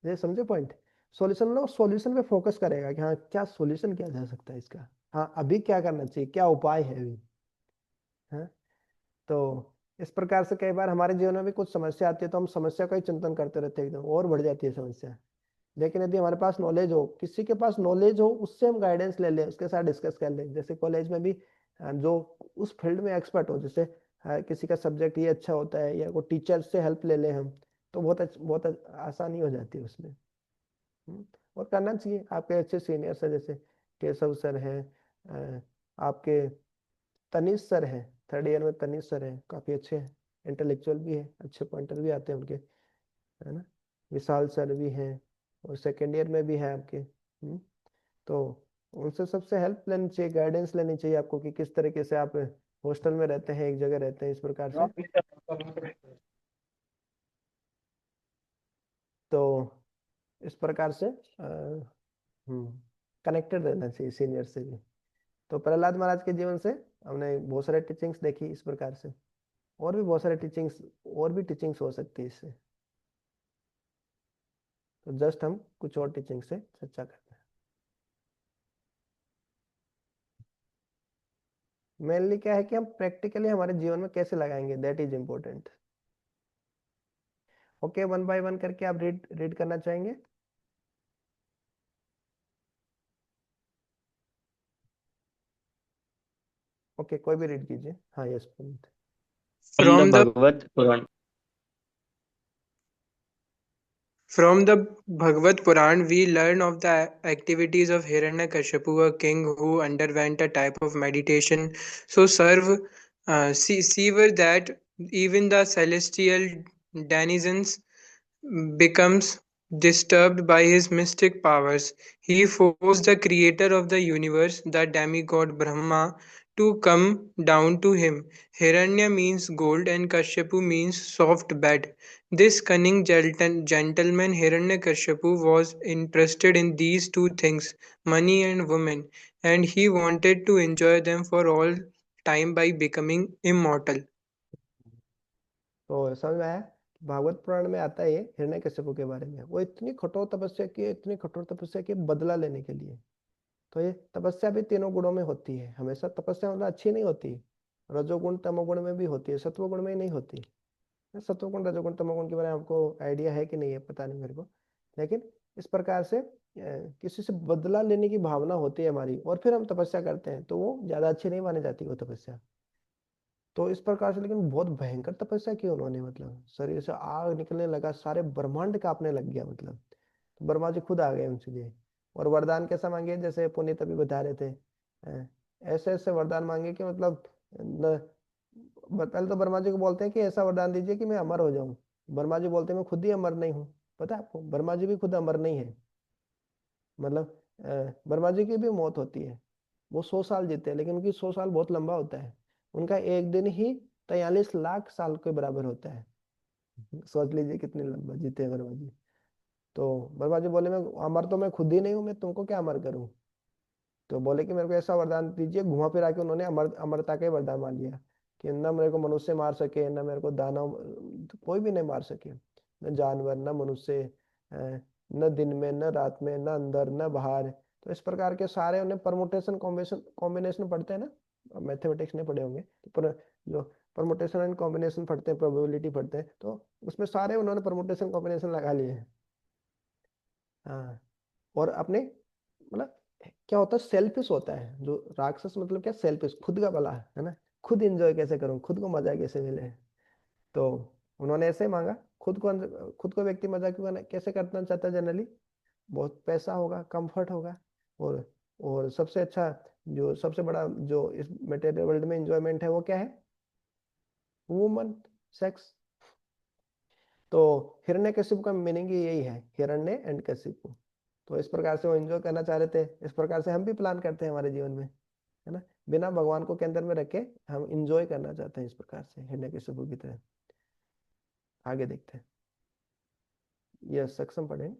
ये समझे पॉइंट? सॉल्यूशन लो, सॉल्यूशन पे फोकस करेगा कि हाँ क्या सॉल्यूशन किया जा सकता है इसका, हाँ अभी क्या करना चाहिए, क्या उपाय है अभी, है। तो इस प्रकार से कई बार हमारे जीवन में भी कुछ समस्या आती है, तो हम समस्या का ही चिंतन करते रहते हैं, एकदम और बढ़ जाती है समस्या। लेकिन यदि हमारे पास नॉलेज हो, किसी के पास नॉलेज हो, उससे हम गाइडेंस ले लें, उसके साथ डिस्कस कर लें, जैसे कॉलेज में भी जो उस फील्ड में एक्सपर्ट हो, जैसे किसी का सब्जेक्ट ये अच्छा होता है, या कोई टीचर से हेल्प ले लें हम, तो बहुत आसानी हो जाती है उसमें। और करना चाहिए। आपके अच्छे सीनियर्स हैं, जैसे केशव सर हैं, आपके तनीश सर हैं, थर्ड ईयर में तनीश सर हैं, काफी अच्छे हैं, इंटेलेक्चुअल भी है, अच्छे पॉइंटर भी आते हैं उनके, है ना। विशाल सर भी हैं, और सेकेंड ईयर में भी है आपके। तो उनसे सबसे हेल्प लेनी चाहिए, गाइडेंस लेनी चाहिए आपको, कि किस तरीके से आप हॉस्टल में रहते हैं, एक जगह रहते हैं, इस प्रकार से। तो इस प्रकार से कनेक्टेड रहना चाहिए सीनियर से भी। तो प्रहलाद महाराज के जीवन से हमने बहुत सारे टीचिंग्स देखी इस प्रकार से, और भी बहुत सारे टीचिंग्स, और भी टीचिंग्स हो सकती है इससे। तो जस्ट हम कुछ और टीचिंग से चर्चा करते हैं। मेनली क्या है कि हम प्रैक्टिकली हमारे जीवन में कैसे लगाएंगे, that is important. Okay, one by one करके आप रीड रीड करना चाहेंगे? ओके, कोई भी रीड कीजिए। हाँ, yes Puneet. From the from the Bhagavad Puran. From the Bhagavad Puran, we learn of the activities of Hiranyakashipu, a king who underwent a type of meditation so severe that even the celestial denizens becomes disturbed by his mystic powers. He forced the creator of the universe, the demigod Brahma, to come down to him. Hiranya means gold and Kashyapu means soft bed. This cunning gentleman Hiranyakashipu was interested in these two things, money and women, and he wanted to enjoy them for all time by becoming immortal. तो समझ में आया? भागवत पुराण में आता है ये हिरण्यकश्यप के बारे में। वो इतनी कठोर तपस्या की, इतनी कठोर तपस्या की बदला लेने के लिए। तो ये तपस्या भी तीनों गुणों में होती है। हमेशा तपस्या मतलब अच्छी नहीं होती, रजोगुण तमोगुण में भी होती है, सत्वगुण में ही नहीं होती। सत्वगुण रजोगुण तमोगुण के बारे में आपको आइडिया है कि नहीं है पता नहीं मेरे को, लेकिन इस प्रकार से किसी से बदला लेने की भावना होती है हमारी, और फिर हम तपस्या करते हैं तो वो ज्यादा अच्छी नहीं मानी जाती वो तपस्या। तो इस प्रकार से, लेकिन बहुत भयंकर तपस्या की उन्होंने, मतलब शरीर से आग निकलने लगा, सारे ब्रह्मांड कांपने लग गया मतलब। तो ब्रह्मा जी खुद आ गए उनके लिए, और वरदान कैसा मांगे, जैसे पुनीत अभी बता रहे थे, ऐसे ऐसे वरदान मांगे कि मतलब न, पहले तो ब्रह्मा जी को बोलते हैं कि ऐसा वरदान दीजिए कि मैं अमर हो जाऊं। ब्रह्मा जी बोलते हैं मैं खुद ही अमर नहीं हूँ। पता है आपको, ब्रह्मा जी भी खुद अमर नहीं है। मतलब ब्रह्मा जी की भी मौत होती है। वो 100 साल जीते हैं, लेकिन उनकी 100 साल बहुत लंबा होता है। उनका एक दिन ही 43 लाख साल के बराबर होता है। सोच लीजिए कितने लंबा जीते हैं ब्रह्मा जी। तो ब्रह्मा जी बोले मैं अमर तो मैं खुद ही नहीं हूँ, मैं तुमको क्या अमर करूँ। तो बोले कि मेरे को ऐसा वरदान दीजिए। घुमा फिरा के उन्होंने अमरता का ही वरदान मान लिया कि न मेरे को मनुष्य मार सके, न मेरे को दानव, कोई भी नहीं मार सके, न जानवर न मनुष्य, न दिन में न रात में, न अंदर न बाहर। तो इस प्रकार के सारे उन्हें परमुटेशन कॉम्बिनेशन कॉम्बिनेशन पढ़ते हैं ना, मैथमेटिक्स नहीं पढ़े होंगे तो जो परमुटेशन एंड कॉम्बिनेशन पढ़ते हैं, प्रोबेबिलिटी पढ़ते हैं, तो उसमें सारे उन्होंने परमुटेशन कॉम्बिनेशन लगा लिए हैं। हाँ। और अपने मतलब क्या होता है, सेल्फिश होता है जो राक्षस, मतलब क्या, सेल्फिश, खुद का भला है ना। खुद एंजॉय कैसे करूं, खुद को मजा कैसे मिले। तो उन्होंने ऐसे ही मांगा। खुद को व्यक्ति मजा क्यों कैसे करना चाहता है जनरली, बहुत पैसा होगा, कंफर्ट होगा, और और सबसे अच्छा, जो सबसे बड़ा जो इस मटेरियल वर्ल्ड में एंजॉयमेंट है वो क्या है, वुमन, सेक्स। तो हिरण्यकशिपु का मीनिंग ही यही है, हिरण्य एंड कशिपु। तो इस प्रकार से वो एंजॉय करना चाह रहे थे। इस प्रकार से हम भी प्लान करते हैं हमारे जीवन में, है ना, बिना भगवान को केंद्र में रखे हम इंजॉय करना चाहते हैं इस प्रकार से, हिरण्यकशिपु की तरह। आगे देखते हैं, यह सक्षम पढ़े।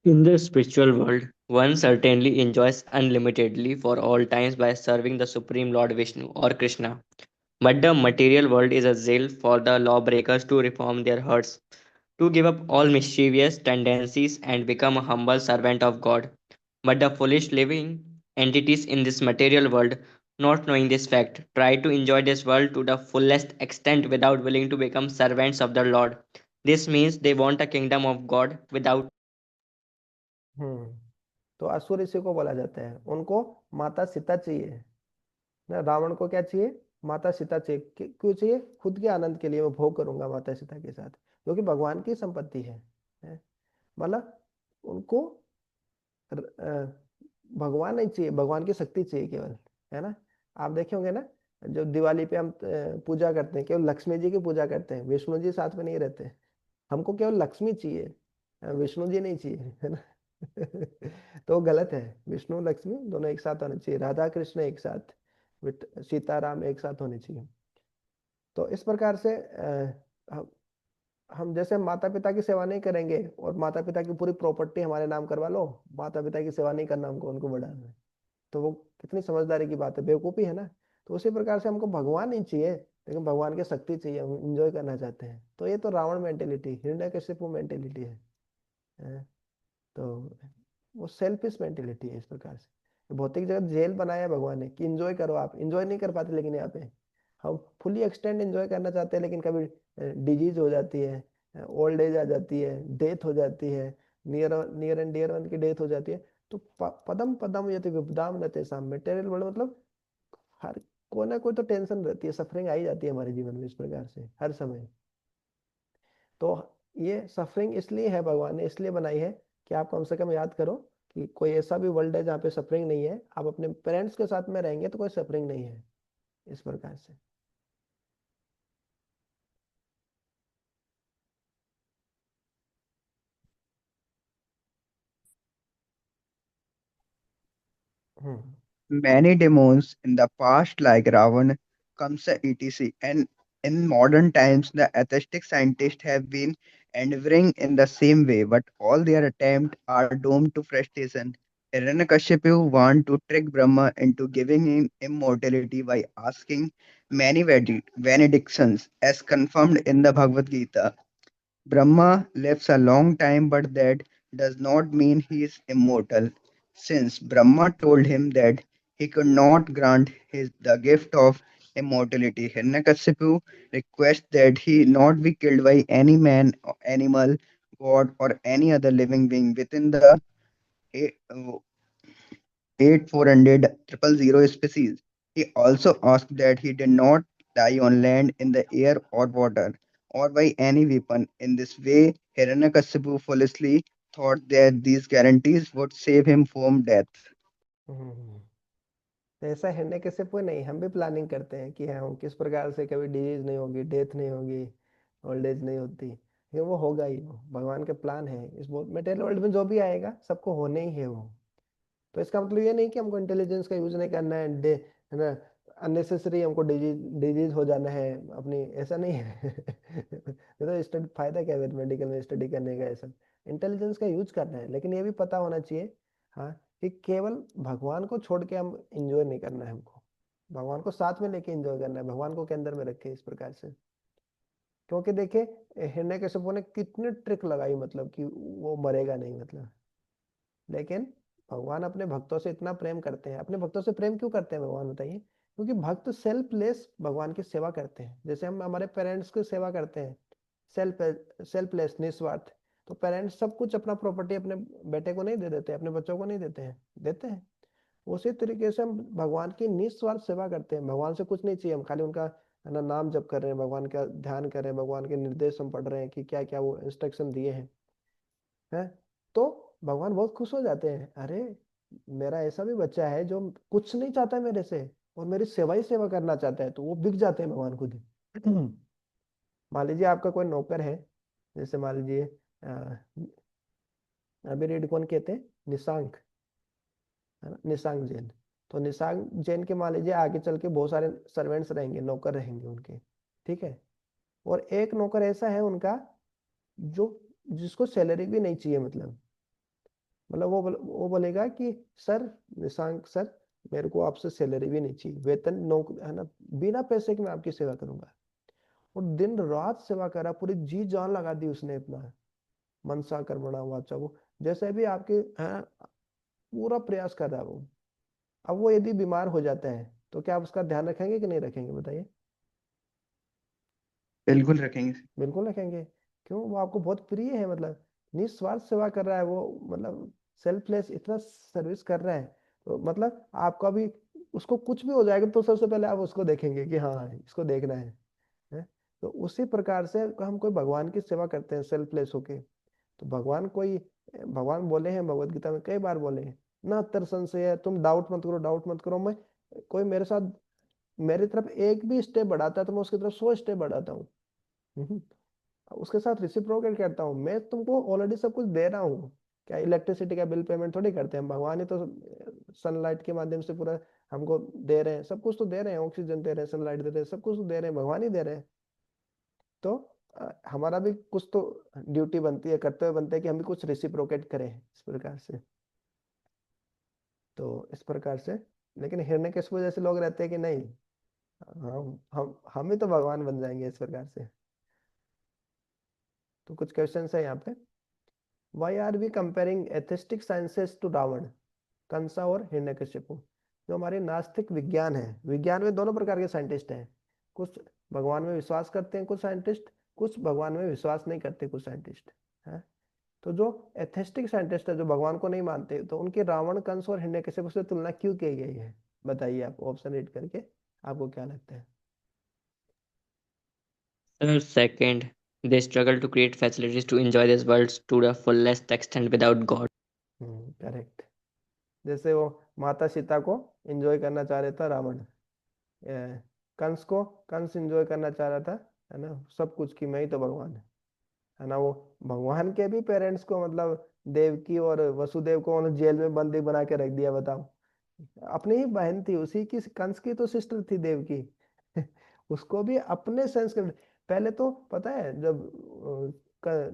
In the spiritual world, one certainly enjoys unlimitedly for all times by serving the Supreme Lord Vishnu or Krishna. But the material world is a jail for the lawbreakers to reform their hearts, to give up all mischievous tendencies and become a humble servant of God. But the foolish living entities in this material world, not knowing this fact, try to enjoy this world to the fullest extent without willing to become servants of the Lord. This means they want a kingdom of God without. हम्म। तो असुर इसी को बोला जाता है। उनको माता सीता चाहिए ना, रावण को क्या चाहिए, माता सीता चाहिए। क्यों चाहिए, खुद के आनंद के लिए मैं भोग करूंगा माता सीता के साथ, जो कि भगवान की संपत्ति है? मतलब उनको भगवान नहीं चाहिए, भगवान की शक्ति चाहिए केवल, है ना। आप देखे होंगे ना, जो दिवाली पे हम पूजा करते हैं, केवल लक्ष्मी जी की पूजा करते हैं, विष्णु जी साथ में नहीं रहते। हमको केवल लक्ष्मी चाहिए, विष्णु जी नहीं चाहिए, है ना। तो गलत है। विष्णु लक्ष्मी दोनों एक साथ होने चाहिए, राधा कृष्ण एक साथ, सीताराम एक साथ होने चाहिए। तो इस प्रकार से हम जैसे माता पिता की सेवा नहीं करेंगे और माता पिता की पूरी प्रॉपर्टी हमारे नाम करवा लो, माता पिता की सेवा नहीं करना हमको, उनको बढ़ाना है, तो वो कितनी समझदारी की बात है, बेवकूफ़ी है ना। तो उसी प्रकार से हमको भगवान नहीं चाहिए, लेकिन भगवान की शक्ति चाहिए, हम इंजॉय करना चाहते हैं। तो ये तो रावण मेंटेलिटी, हिरण्यकशिपु मेंटेलिटी है। तो वो सेल्फिश मेंटेलिटी है इस प्रकार से। तो भौतिक जगत जेल बनाया है भगवान ने कि इंजॉय करो। आप इंजॉय नहीं कर पाते, लेकिन यहाँ पे हम फुली एक्सटेंड इंजॉय करना चाहते हैं, लेकिन कभी डिजीज हो जाती है, ओल्ड एज आ जाती है, डेथ हो जाती है, near near and dear one की डेथ हो जाती है। तो पदम पदम यदि विपदाम न तेषाम, मटेरियल वर्ल्ड मतलब हर कोई ना कोई तो टेंशन रहती है, सफरिंग आई जाती है हमारे जीवन में इस प्रकार से हर समय। तो ये सफरिंग इसलिए है, भगवान ने इसलिए बनाई है कि आप कम से कम याद करो कि कोई ऐसा भी वर्ल्ड है जहाँ पे सफरिंग नहीं है। आप अपने पेरेंट्स के साथ में रहेंगे तो कोई सफरिंग नहीं है, इस प्रकार से। हम्म। many demons in the past, like Ravan, Kamsa, etc., and in modern times, the atheistic scientists have been endeavoring in the same way, but all their attempts are doomed to frustration. Hiranyakashipu want to trick Brahma into giving him immortality by asking many benedictions, as confirmed in the Bhagavad Gita. Brahma lives a long time, but that does not mean he is immortal, since Brahma told him that he could not grant the gift of immortality. Hiranyakashipu requests that he not be killed by any man, animal, god, or any other living being within the eight, 400 species. He also asked that he did not die on land, in the air, or water, or by any weapon. In this way, Hiranyakasipu foolishly thought that these guarantees would save him from death. हम्म, तो ऐसा हिरण्य कश्यप नहीं, हम भी planning करते हैं कि हाँ किस प्रकार से कभी डिजीज नहीं होगी, डेथ नहीं होगी, ओल्ड एज नहीं होती, ये वो होगा ही, वो भगवान के प्लान है। इस मटेरियल वर्ल्ड में जो भी आएगा सबको होने ही है वो। तो इसका मतलब ये नहीं कि हमको इंटेलिजेंस का यूज नहीं करना है, है ना, अननेसेसरी हमको डिजीज डिजीज हो जाना है अपनी, ऐसा नहीं है। ये तो स्टडी, फायदा क्या है मेडिकल में स्टडी करने का, ऐसा इंटेलिजेंस का यूज करना है, लेकिन ये भी पता होना चाहिए हाँ कि केवल भगवान को छोड़ के हम इंजॉय नहीं करना है हमको, भगवान को साथ में लेके एंजॉय करना है, भगवान को के अंदर में रखे इस प्रकार से। क्योंकि देखिए हिरण्यकशिपु ने कितनी ट्रिक लगाई, मतलब कि वो मरेगा नहीं, मतलब, लेकिन भगवान अपने भक्तों से इतना प्रेम करते हैं। अपने भक्तों से प्रेम क्यों करते हैं भगवान, बताइए? क्योंकि भक्त सेल्फलेस भगवान की सेवा करते हैं, जैसे हम हमारे पेरेंट्स की सेवा करते हैं, सेल्फ सेल्फलेस, निस्वार्थ। तो पेरेंट्स सब कुछ अपना प्रॉपर्टी अपने बेटे को नहीं दे देते, अपने बच्चों को नहीं देते हैं, देते हैं। उसी तरीके से हम भगवान की निस्वार्थ सेवा करते हैं, भगवान से कुछ नहीं चाहिए, हम खाली उनका है ना नाम जप कर रहे हैं, भगवान का ध्यान कर रहे हैं, भगवान के निर्देश हम पढ़ रहे हैं कि क्या क्या वो इंस्ट्रक्शन दिए हैं, है। तो भगवान बहुत खुश हो जाते हैं, अरे मेरा ऐसा भी बच्चा है जो कुछ नहीं चाहता है मेरे से, और मेरी सेवा ही सेवा करना चाहता है, तो वो बिक जाते हैं भगवान खुद ही। मान लीजिए आपका कोई नौकर है, जैसे मान लीजिए अभी रेड कौन कहते हैं, निशांक, है ना, निशांक जैन। तो निशांक जैन के मान लीजिए आगे चल के बहुत सारे सर्वेंट्स रहेंगे, नौकर रहेंगे उनके, ठीक है। और एक नौकर ऐसा है उनका जो जिसको सैलरी भी नहीं चाहिए, मतलब वो बोलेगा कि सर, निशांक सर, मेरे को आपसे सैलरी भी नहीं चाहिए, वेतन नौक है ना, बिना पैसे के मैं आपकी सेवा करूंगा। और दिन रात सेवा करा, पूरी जी जान लगा दी उसने अपना, मनसा कर्मणा वाचा, वो जैसे भी आपके है पूरा प्रयास कर रहा है वो। अब वो यदि बीमार हो जाता है तो क्या आप उसका ध्यान रखेंगे कि नहीं रखेंगे, बताइए? बिल्कुल रखेंगे। बिल्कुल रखेंगे। क्यों? वो आपको बहुत प्रिय है, मतलब निस्वार्थ सेवा कर रहा है वो, मतलब सेल्फलेस इतना सर्विस कर रहा है, तो मतलब आपका भी उसको कुछ भी हो जाएगा तो सबसे पहले आप उसको देखेंगे कि हाँ इसको देखना है? तो उसी प्रकार से हम कोई भगवान की सेवा करते हैं सेल्फलेस होके, तो भगवान बोले हैं भगवत गीता में कई बार बोले हैं, ना तर संशय, तुम डाउट मत करो, डाउट मत करो। मैं कोई मेरे साथ मेरी तरफ एक भी स्टेप बढ़ाता है तो मैं उसकी तरफ 100 स्टेप बढ़ाता हूँ। उसके साथ रिसिप्रोकेट करता हूँ, मैं तुमको ऑलरेडी सब कुछ दे रहा हूँ। क्या इलेक्ट्रिसिटी का बिल पेमेंट थोड़ी करते हैं, भगवान ही तो सनलाइट के माध्यम से पूरा हमको दे रहे हैं, सब कुछ तो दे रहे हैं, ऑक्सीजन दे रहे हैं, सनलाइट दे रहे हैं, सब कुछ तो दे रहे हैं, भगवान ही दे रहे हैं। तो हमारा भी कुछ तो ड्यूटी बनती है, कर्तव्य बनता है कि हम भी कुछ रिसिप्रोकेट करें इस प्रकार से। तो इस प्रकार से, लेकिन हिरण्यकशिपु जैसे लोग रहते हैं कि नहीं, हम ही तो भगवान बन जाएंगे इस प्रकार से। तो कुछ क्वेश्चन है यहाँ पे, why are we comparing atheistic sciences to Ravana, Kansa और हिरण्यकशिपु? जो हमारे नास्तिक विज्ञान है, विज्ञान में दोनों प्रकार के साइंटिस्ट हैं, कुछ भगवान में विश्वास करते हैं कुछ साइंटिस्ट, कुछ भगवान में विश्वास नहीं करते कुछ साइंटिस्ट है। तो जो एथेस्टिक साइंटिस्ट है, जो भगवान को नहीं मानते, तो उनके रावण, कंस और हिरण्यकशिपु से तुलना क्यों की गई है, बताइए आप ऑप्शन रीड करके, आपको क्या लगता है? Sir, second, they struggle to create facilities to enjoy this world to the fullest extent without God. Correct. जैसे वो माता सीता को एंजॉय करना चाह रहा था रावण, कंस को कंस एंजॉय करना चाह रहा था, है ना, सब कुछ की मैं ही तो भगवान है ना। वो भगवान के भी पेरेंट्स को, मतलब देवकी और वसुदेव को उन्होंने जेल में बंदी बना के रख दिया, बताओ। अपनी ही बहन थी, उसी की, कंस की तो सिस्टर थी देव की। उसको भी अपने संस्कृत, पहले तो पता है जब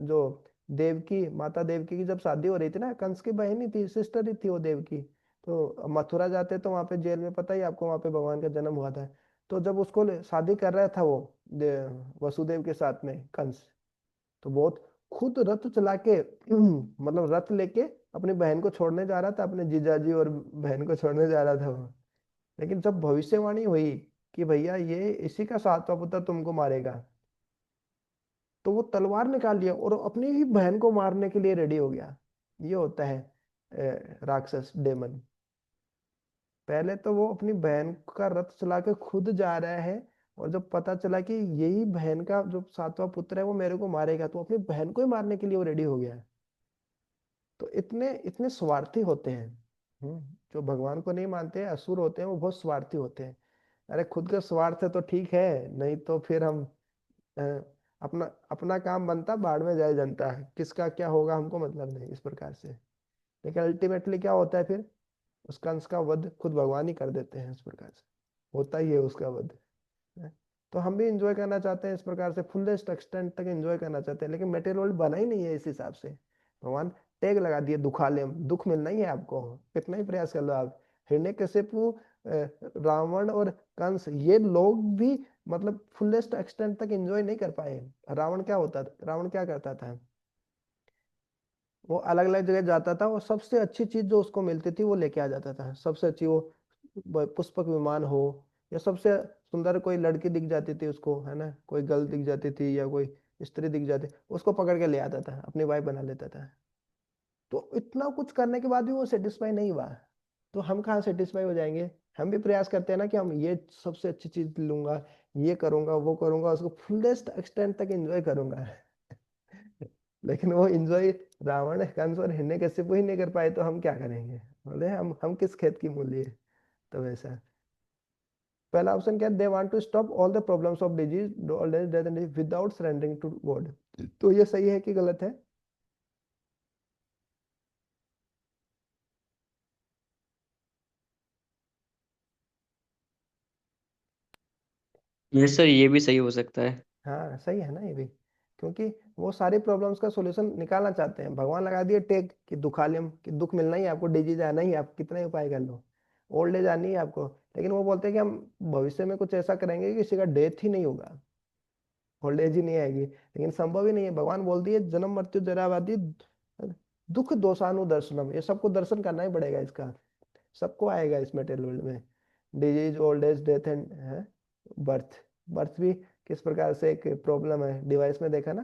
जो देव की, माता देवकी की जब शादी हो रही थी ना, कंस की बहन ही थी, सिस्टर ही थी वो देव की। तो मथुरा जाते तो वहां पे जेल में, पता ही आपको, वहां पे भगवान का जन्म हुआ था। तो जब उसको शादी कर रहा था वो वसुदेव के साथ में कंस, तो बहुत खुद रथ चला के मतलब रथ लेके अपनी बहन को छोड़ने जा रहा था, अपने जीजाजी और बहन को छोड़ने जा रहा था वो। लेकिन जब भविष्यवाणी हुई कि भैया ये इसी का सातवां पुत्र तुमको मारेगा, तो वो तलवार निकाल लिया और अपनी ही बहन को मारने के लिए रेडी हो गया। ये होता है राक्षस डेमन। पहले तो वो अपनी बहन का रथ चला के खुद जा रहा है, और जब पता चला कि यही बहन का जो सातवां पुत्र है वो मेरे को मारेगा, तो अपनी बहन को ही मारने के लिए वो रेडी हो गया। तो इतने इतने स्वार्थी होते हैं। जो भगवान को नहीं मानते हैं, असुर होते हैं, वो बहुत स्वार्थी होते हैं। अरे खुद का स्वार्थ है तो ठीक है, नहीं तो फिर हम अ, अपना अपना काम बनता, बाढ़ में जाए जनता, किसका क्या होगा हमको मतलब नहीं, इस प्रकार से। लेकिन अल्टीमेटली क्या होता है फिर, उस कंस का वध खुद भगवान ही कर देते हैं, इस प्रकार से होता ही है उसका वध। है। तो हम भी इंजॉय करना चाहते हैं इस प्रकार से, फुलेस्ट एक्सटेंट तक एंजॉय करना चाहते हैं, लेकिन मेटेरियल वर्ल्ड बना ही नहीं है इस हिसाब से। भगवान टैग लगा दिए दुखालयम, दुख मिलना ही है आपको, कितना ही प्रयास कर लो आप। हिरण्यकशिपु, रावण और कंस, ये लोग भी मतलब फुलेस्ट एक्सटेंट तक एंजॉय नहीं कर पाए। रावण क्या होता था, रावण क्या करता था, वो अलग अलग जगह जाता था, और सबसे अच्छी चीज जो उसको मिलती थी वो लेके आ जाता था। सबसे अच्छी वो पुष्पक विमान हो, या सबसे सुंदर कोई लड़की दिख जाती थी उसको, है ना, कोई गर्ल दिख जाती थी या कोई स्त्री दिख जाती, उसको पकड़ के ले आता था, अपनी वाइफ बना लेता था। तो इतना कुछ करने के बाद भी वो सेटिस्फाई नहीं हुआ, तो हम कहाँ सेटिस्फाई हो जाएंगे। हम भी प्रयास करते हैं ना कि हम ये सबसे अच्छी चीज लूंगा, ये करूंगा, वो करूंगा, उसको फुलेस्ट एक्सटेंट तक एंजॉय करूंगा। लेकिन वो एंजॉय रावण, कंस और हिरण्यकशिपु ही नहीं कर पाए, तो हम क्या करेंगे, बोले हम किस खेत की मूली है। तो वैसा पहला ऑप्शन क्या है, they want to stop all the problems of disease, old age, death and without surrendering to God. तो ये सही है कि गलत है? यस सर, ये भी सही हो सकता है। हाँ सही है ना ये भी, क्योंकि वो सारी प्रॉब्लम्स का सॉल्यूशन निकालना चाहते हैं। भगवान लगा दिए टेक कि दुखालयम, कि दुख मिलना ही है आपको, डिजीज आना ही है, आप कितना ही उपाय कर लो, ओल्ड एज आनी है आपको। लेकिन वो बोलते हैं कि हम भविष्य में कुछ ऐसा करेंगे कि किसी का डेथ ही नहीं होगा, ओल्ड एज ही नहीं आएगी। लेकिन संभव ही नहीं है, भगवान बोल दिए जन्म मृत्यु जरा व्याधि दुख दोषानु दर्शनम, ये सबको दर्शन करना ही पड़ेगा इसका, सबको आएगा इस मेटेरियल वर्ल्ड में। Disease, old age, death and birth. Birth भी किस प्रकार से एक प्रॉब्लम है, डिवाइस में देखा ना।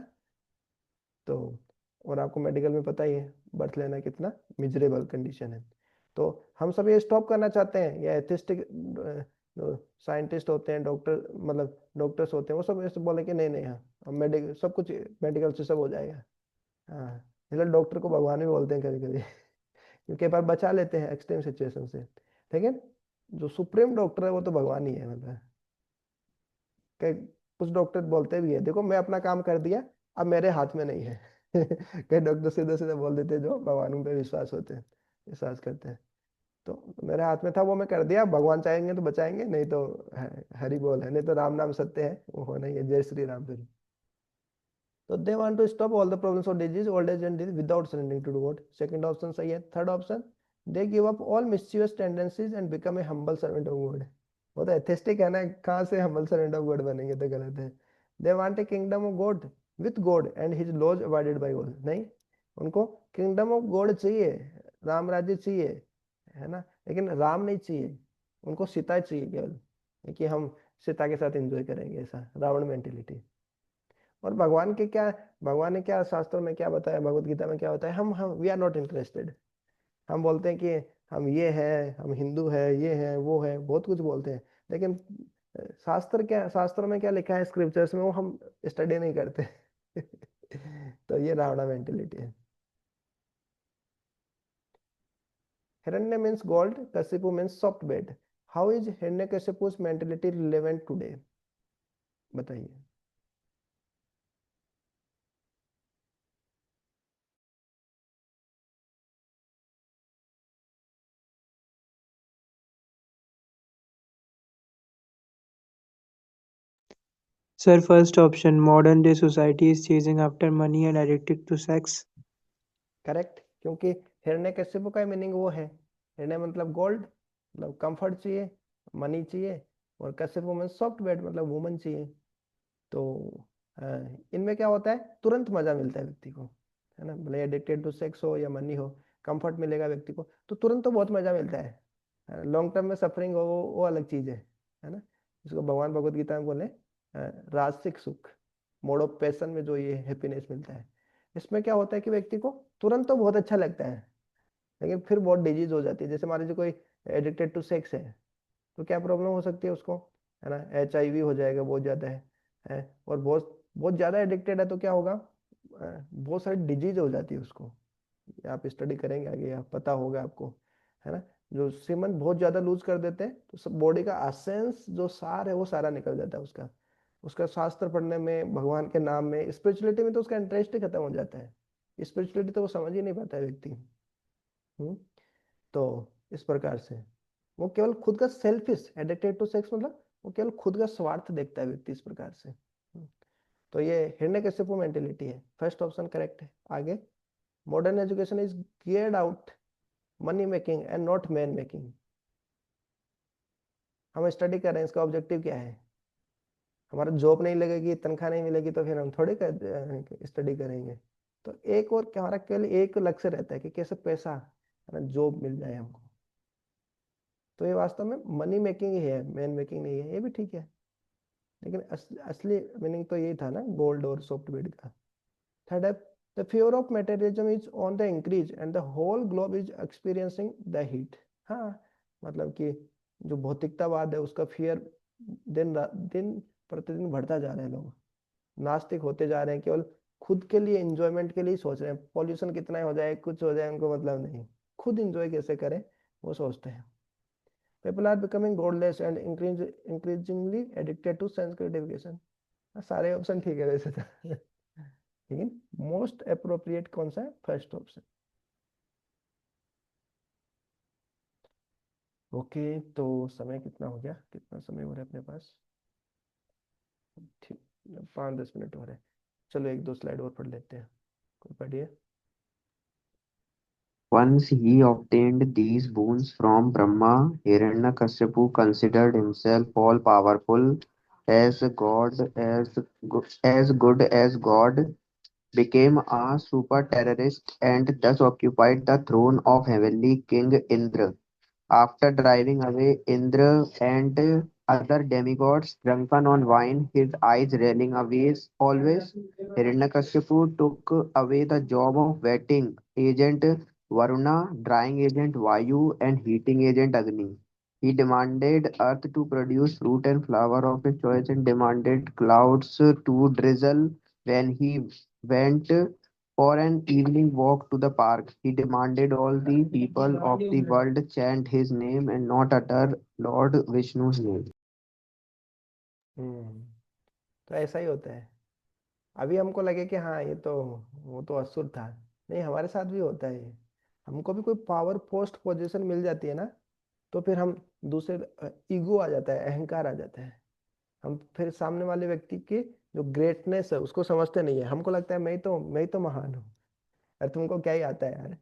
तो और आपको मेडिकल में पता ही है बर्थ लेना कितना मिजरेबल कंडीशन है। तो हम सब ये स्टॉप करना चाहते हैं, या एथिस्टिक साइंटिस्ट होते हैं, डॉक्टर मतलब डॉक्टर्स होते हैं, वो सब ऐसे बोले कि नहीं नहीं, हाँ मेडिकल सब कुछ, मेडिकल से सब हो जाएगा। हाँ, इसलिए डॉक्टर को भगवान भी बोलते हैं कभी कभी। क्योंकि बार बचा लेते हैं एक्सट्रीम सिचुएशन से। लेकिन जो सुप्रीम डॉक्टर है वो तो भगवान ही है, मतलब कई कुछ डॉक्टर बोलते भी है, देखो मैं अपना काम कर दिया, अब मेरे हाथ में नहीं है। कई डॉक्टर सीधे सीधे बोल देते हैं जो भगवान पे विश्वास होते हैं, विश्वास करते हैं। तो मेरे हाथ में था, वो मैं कर दिया, भगवान चाहेंगे तो बचाएंगे, नहीं तो हरि बोल है, नहीं तो राम नाम सत्य है, वो होना ही है, जय श्री राम फिर। तो they want to stop all the problems of disease, old age and disease without surrendering to God. Second option सही है। Third option, they give up all mischievous tendencies and become a humble servant of God. वो तो atheistic है ना, कहाँ से humble servant of God बनेंगे, तो गलत है। They want a kingdom of God with God and his laws avoided by all. नहीं, उनको किंगडम ऑफ गॉड चाहिए, राम राज्य चाहिए, है ना, लेकिन राम नहीं चाहिए, उनको सीता चाहिए केवल, कि हम सीता के साथ एंजॉय करेंगे, ऐसा रावण मेंटेलिटी। और भगवान के क्या, भगवान ने क्या शास्त्रों में क्या बताया, भगवत गीता में क्या बताया, हम वी आर नॉट इंटरेस्टेड। हम बोलते हैं कि हम ये हैं, हम हिंदू है, ये है, वो है, बहुत कुछ बोलते हैं, लेकिन शास्त्र क्या, शास्त्रों में क्या लिखा है, स्क्रिप्चर्स में, वो हम स्टडी नहीं करते। तो ये रावणा मेंटेलिटी है। Hiranya means gold, Kashipu means soft bed. How is Hiranyakashipu's mentality relevant today, बताइए। Sir, first option, modern day society is chasing after money and addicted to sex. Correct, क्योंकि हिरण्यकशिपु का मीनिंग वो है, हिरण्य मतलब गोल्ड, मतलब कंफर्ट चाहिए, मनी चाहिए, और कश्यप मीन सॉफ्ट बेड मतलब वुमन चाहिए। तो इनमें क्या होता है, तुरंत मजा मिलता है व्यक्ति को, है ना, भले एडिक्टेड टू सेक्स हो या मनी हो, कंफर्ट मिलेगा व्यक्ति को तो तुरंत तो बहुत मजा मिलता है। लॉन्ग टर्म में सफरिंग हो वो अलग चीज है ना। इसको भगवान भगवत गीता में बोले राजसिक सुख, मोड ऑफ पैशन में जो ये हैप्पीनेस मिलता है, इसमें क्या होता है कि व्यक्ति को तुरंत तो बहुत अच्छा लगता है, लेकिन फिर बहुत डिजीज हो जाती है। जैसे मान लीजिए कोई एडिक्टेड टू सेक्स है तो क्या प्रॉब्लम हो सकती है उसको, है ना, HIV हो जाएगा बहुत ज्यादा है, और बहुत बहुत ज्यादा एडिक्टेड है तो क्या होगा, बहुत सारी डिजीज हो जाती है उसको। आप स्टडी करेंगे आगे, आप पता होगा आपको, है ना। जो सीमन बहुत ज्यादा लूज कर देते हैं तो सब बॉडी का एसेंस जो सार है वो सारा निकल जाता है उसका। उसका शास्त्र पढ़ने में, भगवान के नाम में, स्पिरिचुअलिटी में तो उसका इंटरेस्ट ही खत्म हो जाता है। स्पिरिचुअलिटी तो वो समझ ही नहीं पाता है व्यक्ति। हम्म, तो इस प्रकार से वो केवल खुद का सेल्फिश, एडिक्टेड टू सेक्स मतलब वो केवल खुद का स्वार्थ देखता है व्यक्ति इस प्रकार से। तो ये हिरण्यकशिपु मेंटेलिटी है, फर्स्ट ऑप्शन करेक्ट है। आगे, modern education is geared out money making and not man making. हम स्टडी कर रहे हैं, इसका ऑब्जेक्टिव क्या है, हमारा जॉब नहीं लगेगी, तनख्वाह नहीं मिलेगी तो फिर हम थोड़ी स्टडी करेंगे। तो एक और क्या, हमारा केवल एक लक्ष्य रहता है कि कैसे पैसा, है ना, जॉब मिल जाए हमको। तो ये वास्तव में मनी मेकिंग ही है, मैन मेकिंग नहीं है, ये भी ठीक है, लेकिन असली मीनिंग तो यही था ना, गोल्ड और सॉफ्टवेयर का। थर्ड है, the fear of materialism is on the increase and the whole globe is experiencing the heat. हाँ, मतलब कि जो भौतिकतावाद है उसका फियर दिन प्रतिदिन बढ़ता जा रहे हैं, लोग नास्तिक होते जा रहे हैं, केवल खुद के लिए एंजॉयमेंट के लिए सोच रहे हैं, पॉल्यूशन कितना हो जाए, कुछ हो जाए, उनको मतलब नहीं, खुद एंजॉय कैसे करें वो सोचते हैं। People are becoming godless and increasingly addicted to sense gratification। सारे ऑप्शन ठीक है वैसे तो लेकिन मोस्ट अप्रोप्रिएट कौन सा है, फर्स्ट ऑप्शन। ओके, तो समय कितना हो गया, कितना समय हो रहा है अपने पास, ठीक, 5-10 मिनट हो रहे हैं। चलो एक दो स्लाइड और पढ़ लेते हैं, कोई पढ़िए। Once he obtained these boons from Brahma, Hiranyakashipu considered himself all powerful, as God, as good as God, became a super terrorist, and thus occupied the throne of heavenly King Indra. After driving away Indra and other demigods drunken on wine, his eyes railing always, Hiranyakashipu took away the job of wetting agent Varuna, drying agent Vayu, and heating agent Agni. He demanded earth to produce fruit and flower of his choice and demanded clouds to drizzle when he went for an evening walk to the park. He demanded all the people of the world chant his name and not utter Lord Vishnu's name. तो ऐसा ही होता है। अभी हमको लगे कि हाँ ये तो, वो तो असुर था, नहीं, हमारे साथ भी होता है ये। हमको भी कोई पावर पोस्ट पोजीशन मिल जाती है ना, तो फिर हम दूसरे, ईगो आ जाता है, अहंकार आ जाता है। हम फिर सामने वाले व्यक्ति की जो ग्रेटनेस है उसको समझते नहीं है, हमको लगता है मैं ही तो महान हूँ, अरे तुमको क्या ही आता है यार,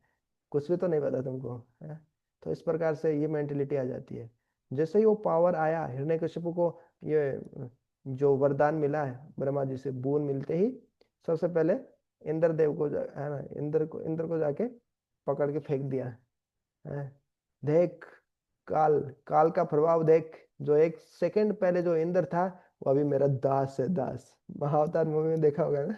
कुछ भी तो नहीं पता तुमको, है। तो इस प्रकार से ये मेंटेलिटी आ जाती है। जैसे ही वो पावर आया हिरण्यकशिपु को, ये जो वरदान मिला है ब्रह्मा जी से, बून मिलते ही सबसे पहले इंद्रदेव को है ना, इंद्र को जाके पकड़ के फेंक दिया है। देख, काल काल का प्रभाव देख, जो एक सेकंड पहले जो इंद्र था वो अभी मेरा दास है, दास। महाअवतार मूवी में देखा होगा ना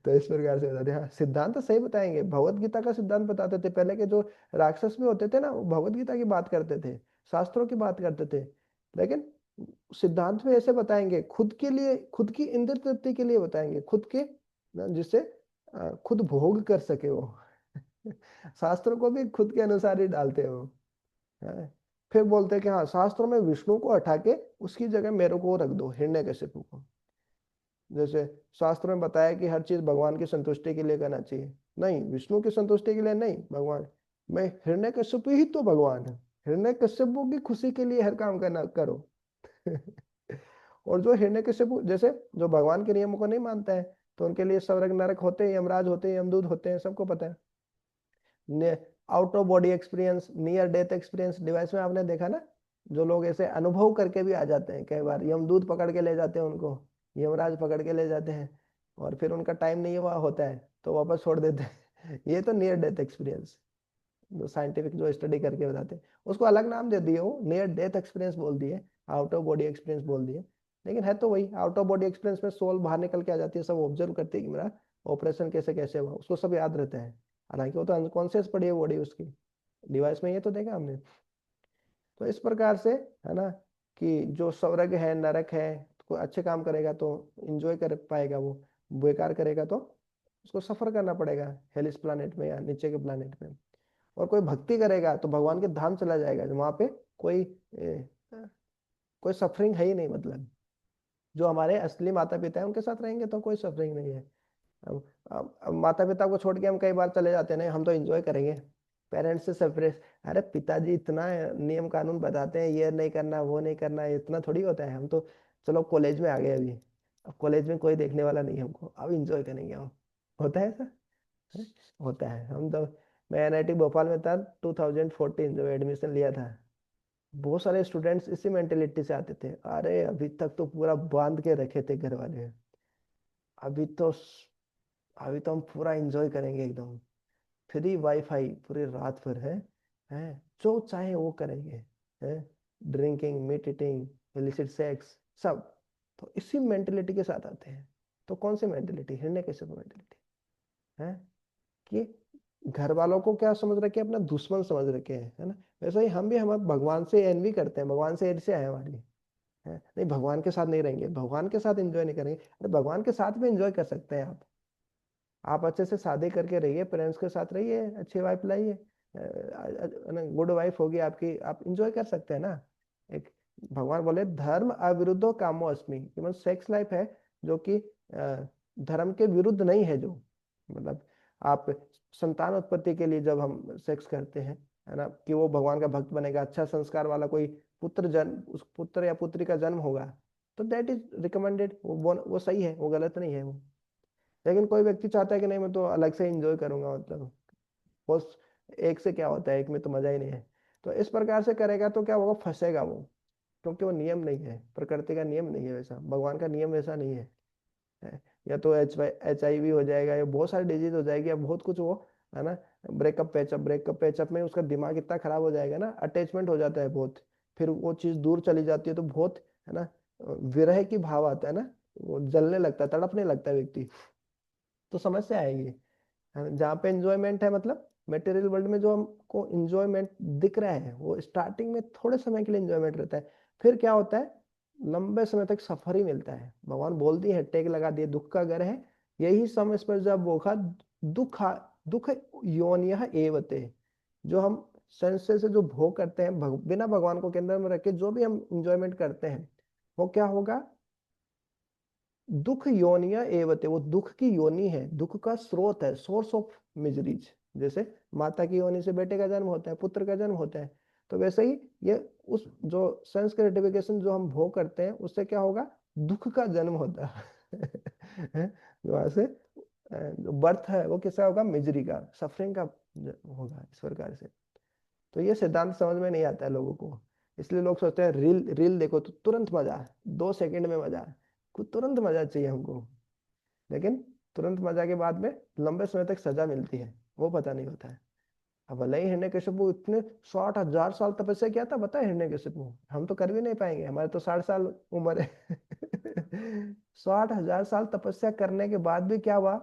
तो इस प्रकार से बताते हैं। हाँ, सिद्धांत तो सही बताएंगे, भगवत गीता का सिद्धांत बताते थे। पहले के जो राक्षस भी होते थे ना, वो भगवत गीता की बात करते थे, शास्त्रों की बात करते थे, लेकिन सिद्धांत में ऐसे बताएंगे, खुद के लिए, खुद की इंद्र तृप्ति के लिए बताएंगे, खुद के जिससे खुद भोग कर सके वो शास्त्रों को भी खुद के अनुसार ही डालते हो, है। फिर बोलते हैं कि हाँ, शास्त्रों में विष्णु को हटा के उसकी जगह मेरे को रख दो, हिरण्यकशिपु को। जैसे शास्त्रों में बताया कि हर चीज भगवान की संतुष्टि के लिए करना चाहिए, नहीं, विष्णु की संतुष्टि के लिए नहीं, भगवान, मैं हिरण्यकशिपु ही तो भगवान है, हिरण्यकशिपु की खुशी के लिए हर काम करना करो और जो हिरण्यकशिपु जैसे जो भगवान के नियमों को नहीं मानता है, तो उनके लिए स्वर्ग नरक होते हैं, यमराज होते हैं, यमदूत होते हैं, सबको पता है। Out of body experience, near death experience device में आपने देखा ना, जो लोग ऐसे अनुभव करके भी आ जाते हैं, कई बार यमदूत पकड़ के ले जाते हैं उनको, यमराज पकड़ के ले जाते हैं, और फिर उनका टाइम नहीं हुआ होता है तो वापस छोड़ देते हैं। ये तो नियर डेथ एक्सपीरियंस, जो साइंटिफिक जो स्टडी करके बताते हैं, उसको अलग नाम दे दिए, वो नियर डेथ एक्सपीरियंस बोल दिए, आउट ऑफ बॉडी एक्सपीरियंस बोल दिए, लेकिन है तो वही। आउट ऑफ बॉडी एक्सपीरियंस में सोल बाहर निकल के आ जाती है, सब ऑब्जर्व करती है कि मेरा ऑपरेशन कैसे कैसे हुआ, उसको सब याद रहता है, हालांकि वो तो अनकॉन्शियस पड़ी है बॉडी उसकी, डिवाइस में ये तो देखा हमने। तो इस प्रकार से है ना, कि जो स्वर्ग है नरक है, कोई अच्छे काम करेगा तो इंजॉय कर पाएगा, वो बेकार करेगा तो उसको सफर करना पड़ेगा हेलिस प्लानेट में या नीचे के प्लानेट में। और कोई भक्ति करेगा तो भगवान के धाम चला जाएगा, वहां पे कोई कोई सफरिंग है ही नहीं, मतलब जो हमारे असली माता पिता है उनके साथ रहेंगे तो कोई सफरिंग नहीं है। अब माता पिता को छोड़ के हम कई बार चले जाते हैं, नहीं हम तो एंजॉय करेंगे, पेरेंट्स से सेपरेट, अरे पिताजी इतना नियम कानून बताते हैं, ये नहीं करना वो नहीं करना, इतना थोड़ी होता है, हम तो चलो कॉलेज में आ गए अभी, अब कॉलेज में कोई देखने वाला नहीं है हमको, अब इंजॉय करेंगे हम, होता है ऐसा? है? होता है। हम तो, मैं एनआईटी भोपाल में था 2014 जब एडमिशन लिया था, बहुत सारे स्टूडेंट्स इसी मेंटेलिटी से आते थे, अरे अभी तक तो पूरा बांध के रखे थे घर वाले, अभी तो अभी तो हम पूरा एंजॉय करेंगे एकदम, फ्री वाईफाई पूरी रात भर है जो चाहे वो करेंगे, है drinking, meat eating, illicit sex, सब। तो इसी मेंटेलिटी के साथ आते हैं। तो कौन सी मेंटेलिटी? हिरण्यकशिपु मेंटेलिटी है, कि घर वालों को क्या समझ रखे हैं, अपना दुश्मन समझ रखे हैं, है ना। वैसे ही हम भी, हम भगवान से एनवी करते हैं, भगवान से ईर्ष्या है हमारी, है नहीं, भगवान के साथ नहीं रहेंगे, भगवान के साथ एंजॉय नहीं करेंगे, अरे भगवान के साथ भी एंजॉय कर सकते हैं आप अच्छे से शादी करके रहिए, पेरेंट्स के साथ रहिए, अच्छी वाइफ लाइए, गुड वाइफ होगी आपकी, आप इंजॉय कर सकते हैं ना। एक भगवान बोले धर्म अविरुद्धो कामो अस्मि, कि मतलब सेक्स लाइफ है जो कि धर्म के विरुद्ध नहीं है, जो मतलब आप संतान उत्पत्ति के लिए जब हम सेक्स करते हैं, है ना, कि वो भगवान का भक्त बनेगा, अच्छा संस्कार वाला कोई पुत्र जन्म, उस पुत्र या पुत्री का जन्म होगा, तो दैट इज रिकमेंडेड, वो सही है, वो गलत नहीं है वो। लेकिन कोई व्यक्ति चाहता है कि नहीं मैं तो अलग से एंजॉय करूंगा, मतलब बस एक से क्या होता है, एक में तो मजा ही नहीं है, तो इस प्रकार से करेगा तो क्या होगा, फंसेगा वो, क्योंकि वो नियम नहीं है, प्रकृति का नियम नहीं है वैसा, भगवान का नियम वैसा नहीं है। या तो HIV हो जाएगा, या बहुत सारी डिजीज हो जाएगी, या बहुत कुछ वो, है ना, ब्रेकअप पैचअप में उसका दिमाग इतना खराब हो जाएगा ना, अटैचमेंट हो जाता है बहुत, फिर वो चीज दूर चली जाती है तो बहुत, है ना, विरह की भाव आता है ना, वो जलने लगता है, तड़पने लगता है व्यक्ति, तो समस्या आएगी, है ना। जहाँ पे एंजॉयमेंट है, मतलब मटेरियल वर्ल्ड में जो हमको एंजॉयमेंट दिख रहा है, वो स्टार्टिंग में थोड़े समय के लिए एंजॉयमेंट रहता है, फिर क्या होता है, लंबे समय तक सफर ही मिलता है। भगवान बोलती है, टेक लगा दिए दुख का घर है, यही समय पर जब बोखा दुख दुख योनियः एवते, जो हम सेंसेस से जो भोग करते हैं, बिना भगवान को केंद्र में रख के जो भी हम इंजॉयमेंट करते हैं, वो क्या होगा, दुख योनिया एवते, वो दुख की योनि है, दुख का स्रोत है, सोर्स ऑफ मिजरीज। जैसे माता की योनि से बेटे का जन्म होता है, पुत्र का जन्म होता है, तो वैसे ही ये उस जो सेंस ग्रेटिफिकेशन जो हम भोग करते हैं, उससे क्या होगा, दुख का जन्म होता है। वहां से जो बर्थ है वो किसका होगा, मिजरी का, सफरिंग का होगा, इस प्रकार से। तो ये सिद्धांत समझ में नहीं आता है लोगों को, इसलिए लोग सोचते हैं रील रील देखो तो तुरंत मजा, 2 सेकंड में मजा, कुछ तुरंत मजा चाहिए हमको, लेकिन तुरंत मजा के बाद में लंबे समय तक सजा मिलती है, वो पता नहीं होता है। अब भले ही हिरण्यकशिपु इतने 60,000 साल तपस्या किया था, बताए हिरण्यकशिपु, हम तो कर भी नहीं पाएंगे, हमारे तो 60 साल उम्र है। 60,000 साल तपस्या करने के बाद भी क्या हुआ,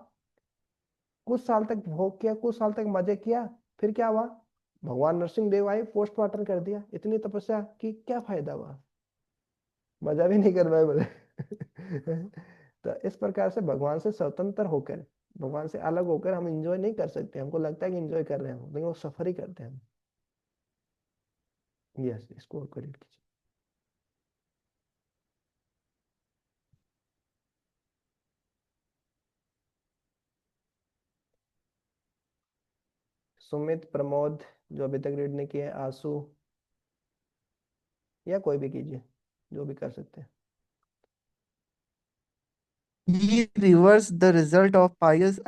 कुछ साल तक भोग किया, कुछ साल तक मजे किया, फिर क्या हुआ, भगवान नरसिंह देव आए, पोस्टमार्टम कर दिया, इतनी तपस्या की क्या फायदा हुआ, मजा भी नहीं कर पाए बोले। तो इस प्रकार से भगवान से स्वतंत्र होकर, भगवान से अलग होकर हम इंजॉय नहीं कर सकते, हमको लगता है कि इंजॉय कर रहे हैं, लेकिन वो सफर ही करते हैं हम। यस, इसको और करेक्ट कीजिए। सुमित, प्रमोद, जो अभी तक रीड नहीं किए, आंसू, या कोई भी कीजिए, जो भी कर सकते हैं। He reversed the result of pious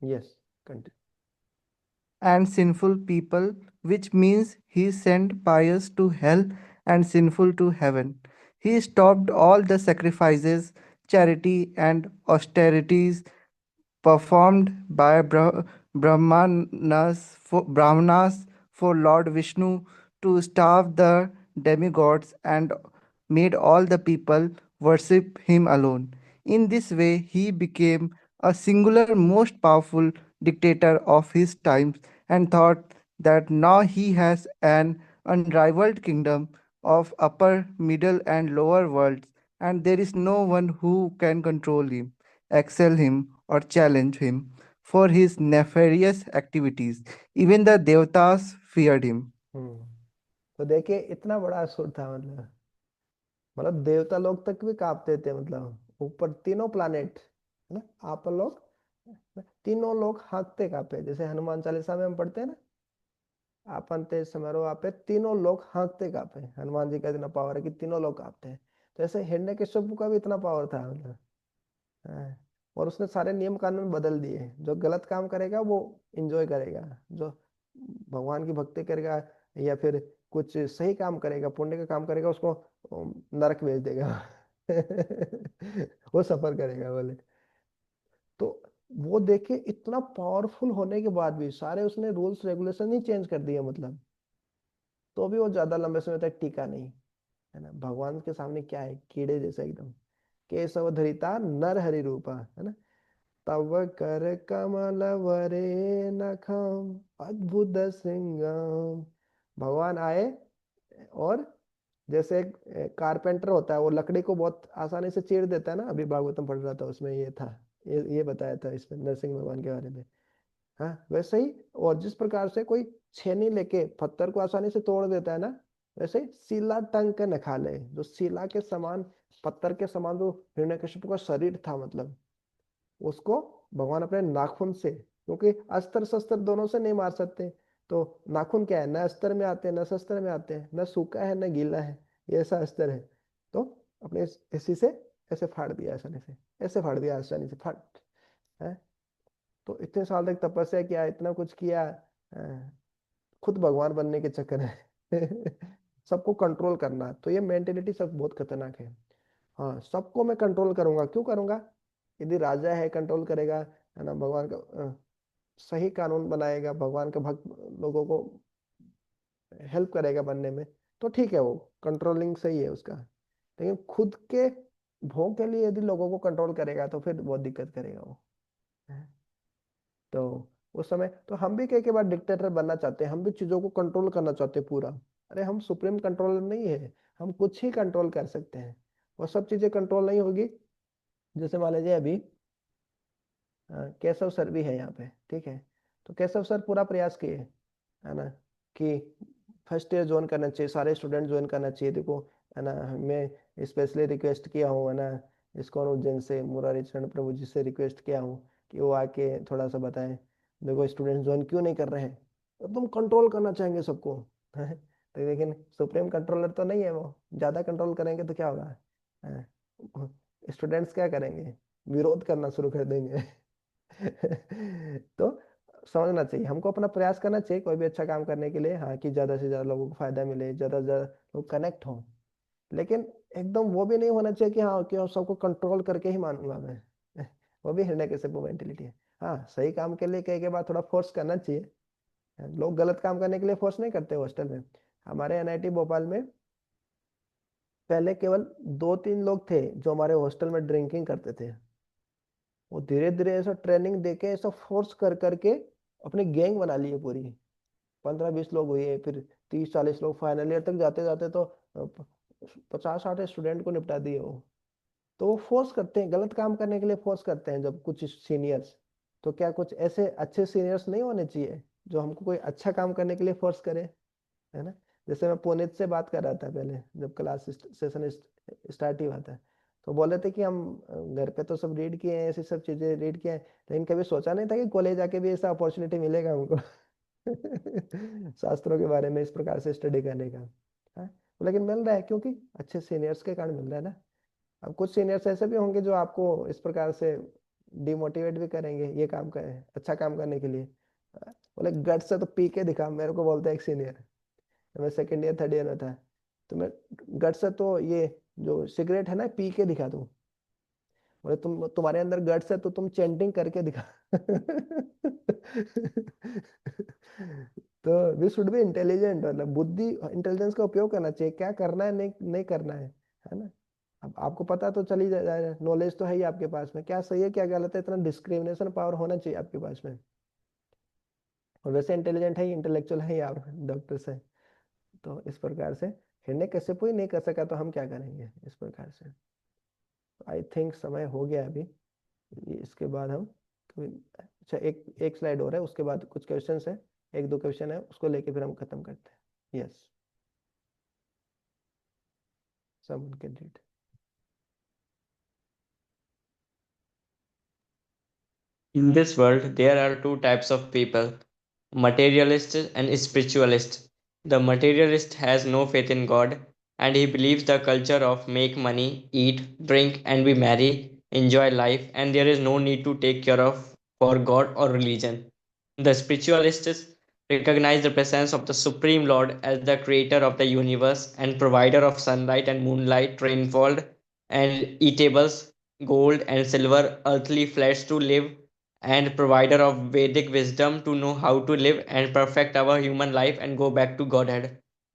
Yes, continue. and sinful people, which means he sent pious to hell and sinful to heaven. He stopped all the sacrifices, charity, and austerities performed by Brahmanas for Lord Vishnu to starve the demigods and made all the people worship him alone. In this way, he became a singular, most powerful dictator of his times and thought that now he has an unrivaled kingdom of upper, middle, and lower worlds, and there is no one who can control him, excel him, or challenge him for his nefarious activities. Even the Devatas feared him. तो देखिए इतना बड़ा असुर था, मतलब देवता लोग तक भी कांपते थे, मतलब ऊपर तीनों प्लानेट है ना, आप लोग तीनों लोग हाँकते कांपे, जैसे हनुमान चालीसा में हम पढ़ते हैं ना, आपन तेज समारोह आपे, तीनों लोग हाँकते कांपे। हनुमान जी का इतना पावर है कि तीनों लोग कांपते हैं। तो ऐसे हिरण्यकश्यप का भी इतना पावर था, मतलब हाँ। और उसने सारे नियम कानून बदल दिए, जो गलत काम करेगा वो इंजॉय करेगा, जो भगवान की भक्ति करेगा या फिर कुछ सही काम करेगा, पुण्य का काम करेगा, उसको नरक भेज देगा। वो सफर करेगा बोले। तो वो देखे इतना पावरफुल होने के बाद भी सारे उसने रूल्स रेगुलेशन ही चेंज कर दिए, मतलब तो भी वो ज्यादा लंबे समय तक टिका नहीं, है ना। भगवान के सामने क्या है, कीड़े जैसा एकदम। केशव धरिता नर हरि रूपा, है ना। तव कर कमल वरे नखम अद्भुत सिंगम। भगवान आए और जैसे एक कारपेंटर होता है, वो लकड़ी को बहुत आसानी से चीर देता है ना, अभी भागवतम पढ़ रहा था उसमें ये था, ये बताया था इसमें नरसिंह भगवान के बारे में। हाँ वैसे ही, और जिस प्रकार से कोई छेनी लेके पत्थर को आसानी से तोड़ देता है ना, वैसे ही शिला टंक के नखाले, जो शिला के समान, पत्थर के समान जो हिरण्यकशिपु का शरीर था, मतलब उसको भगवान अपने नाखून से, क्योंकि अस्त्र शस्त्र दोनों से नहीं मार सकते, तो नाखून क्या है, न अस्त्र में आते हैं न शस्त्र में आते हैं, न सूखा है न गीला है, ये ऐसा अस्त्र है। तो अपने इसी से ऐसे फाड़ दिया, आसानी से ऐसे फाड़ दिया, आसानी से फाड़ है। तो इतने साल तक तपस्या किया, इतना कुछ किया, खुद भगवान बनने के चक्कर है। सबको कंट्रोल करना, तो ये मेंटेलिटी सब बहुत खतरनाक है। हाँ सबको मैं कंट्रोल करूंगा, क्यों करूंगा, यदि राजा है कंट्रोल करेगा, है ना, भगवान का सही कानून बनाएगा, भगवान के भक्त लोगों को हेल्प करेगा बनने में, तो ठीक है, वो कंट्रोलिंग सही है उसका। लेकिन खुद के भोग के लिए यदि लोगों को कंट्रोल करेगा तो फिर बहुत दिक्कत करेगा वो। तो उस समय तो हम भी कई के बाद डिक्टेटर बनना चाहते हैं, हम भी चीजों को कंट्रोल करना चाहते हैं पूरा। अरे हम सुप्रीम कंट्रोलर नहीं है, हम कुछ ही कंट्रोल कर सकते हैं, वो सब चीजें कंट्रोल नहीं होगी। जैसे मान लीजिए अभी केशव सर भी है यहाँ पे, ठीक है, तो केशव सर पूरा प्रयास किए, है ना, कि फर्स्ट ईयर ज्वाइन करना चाहिए, सारे स्टूडेंट ज्वाइन करना चाहिए। देखो, है ना, मैं स्पेशली रिक्वेस्ट किया हूँ, है ना, इस्कॉन उज्जैन से मुरारी चरण प्रभु जी से रिक्वेस्ट किया हूँ कि वो आके थोड़ा सा बताएं, देखो स्टूडेंट ज्वाइन क्यों नहीं कर रहे हैं, तो तुम कंट्रोल करना चाहेंगे सबको। हैं? तो लेकिन सुप्रीम कंट्रोलर तो नहीं है वो, ज्यादा कंट्रोल करेंगे तो क्या होगा, स्टूडेंट्स क्या करेंगे, विरोध करना शुरू कर देंगे। तो समझना चाहिए, हमको अपना प्रयास करना चाहिए कोई भी अच्छा काम करने के लिए, हाँ, कि ज्यादा से ज्यादा लोगों को फायदा मिले, ज्यादा से ज्यादा लोग कनेक्ट हो। लेकिन एकदम वो भी नहीं होना चाहिए कि हाँ, कि हम सबको कंट्रोल करके ही मानूंगा मैं। वो भी हिरण्यकशिपु मेंटेलिटी है। हाँ सही काम के लिए कई के बाद थोड़ा फोर्स करना चाहिए, लोग गलत काम करने के लिए फोर्स नहीं करते हॉस्टल में। हमारे एनआईटी भोपाल में पहले केवल 2-3 लोग थे जो हमारे हॉस्टल में ड्रिंकिंग करते थे, वो धीरे धीरे ऐसा ट्रेनिंग देके ऐसा फोर्स कर करके अपनी गैंग बना ली है पूरी। 15-20 लोग हुए, फिर 30-40 लोग, फाइनल ईयर तक जाते जाते तो 50-60 स्टूडेंट को निपटा दिए वो। तो वो फोर्स करते हैं, गलत काम करने के लिए फोर्स करते हैं जब कुछ सीनियर्स। तो क्या कुछ ऐसे अच्छे सीनियर्स नहीं होने चाहिए जो हमको कोई अच्छा काम करने के लिए फोर्स करे, है ना। जैसे मैं पुनीत से बात कर रहा था पहले, जब क्लास सेशन स्टार्ट ही हुआ था, तो बोले थे कि हम घर पे तो सब रीड किए हैं, ऐसी सब चीजें रीड किए हैं, लेकिन कभी सोचा नहीं था कि कॉलेज आके भी ऐसा अपॉर्चुनिटी मिलेगा हमको। शास्त्रों के बारे में इस प्रकार से स्टडी करने का। हाँ? लेकिन मिल रहा है, क्योंकि अच्छे सीनियर्स के कारण मिल रहा है ना। अब कुछ सीनियर्स ऐसे भी होंगे जो आपको इस प्रकार से डिमोटिवेट भी करेंगे ये काम करें अच्छा काम करने के लिए। बोले गट से तो पी के दिखा, मेरे को बोलता है एक सीनियर, मैं सेकंड ईयर थर्ड ईयर में था, तो मैं गट से तो ये जो सिगरेट है ना पी के दिखा दूं। बोले तुम्हारे अंदर गट्स है तो तुम चैंटिंग करके दिखा। तो वी शुड बी इंटेलिजेंट, मतलब बुद्धि इंटेलिजेंस का उपयोग करना चाहिए, क्या करना है नहीं नहीं करना है ना। अब आपको पता तो चल ही जाए, नॉलेज तो है ही आपके पास में, क्या सही है क्या गलत है, इतना डिस्क्रिमिनेशन पावर होना चाहिए आपके पास में। और वैसे इंटेलिजेंट है ही, इंटेलेक्चुअल है ही आप, डॉक्टर्स है। तो इस प्रकार से हिरण्यकश्यप ही नहीं कर सका तो हम क्या करेंगे इस प्रकार से। आई थिंक समय हो गया अभी, इसके बाद हम अच्छा एक एक स्लाइड और है, उसके बाद कुछ क्वेश्चंस है, एक दो क्वेश्चन है उसको लेके फिर हम खत्म करते हैं। Yes, someone can read. In this world, there are two types of people, materialist and spiritualist. The materialist has no faith in God and he believes the culture of make money, eat, drink, and be merry, enjoy life, and there is no need to take care of for God or religion. The spiritualists recognize the presence of the Supreme Lord as the creator of the universe and provider of sunlight and moonlight, rainfall, and eatables, gold and silver, earthly flesh to live, and provider of Vedic wisdom to know how to live and perfect our human life and go back to Godhead.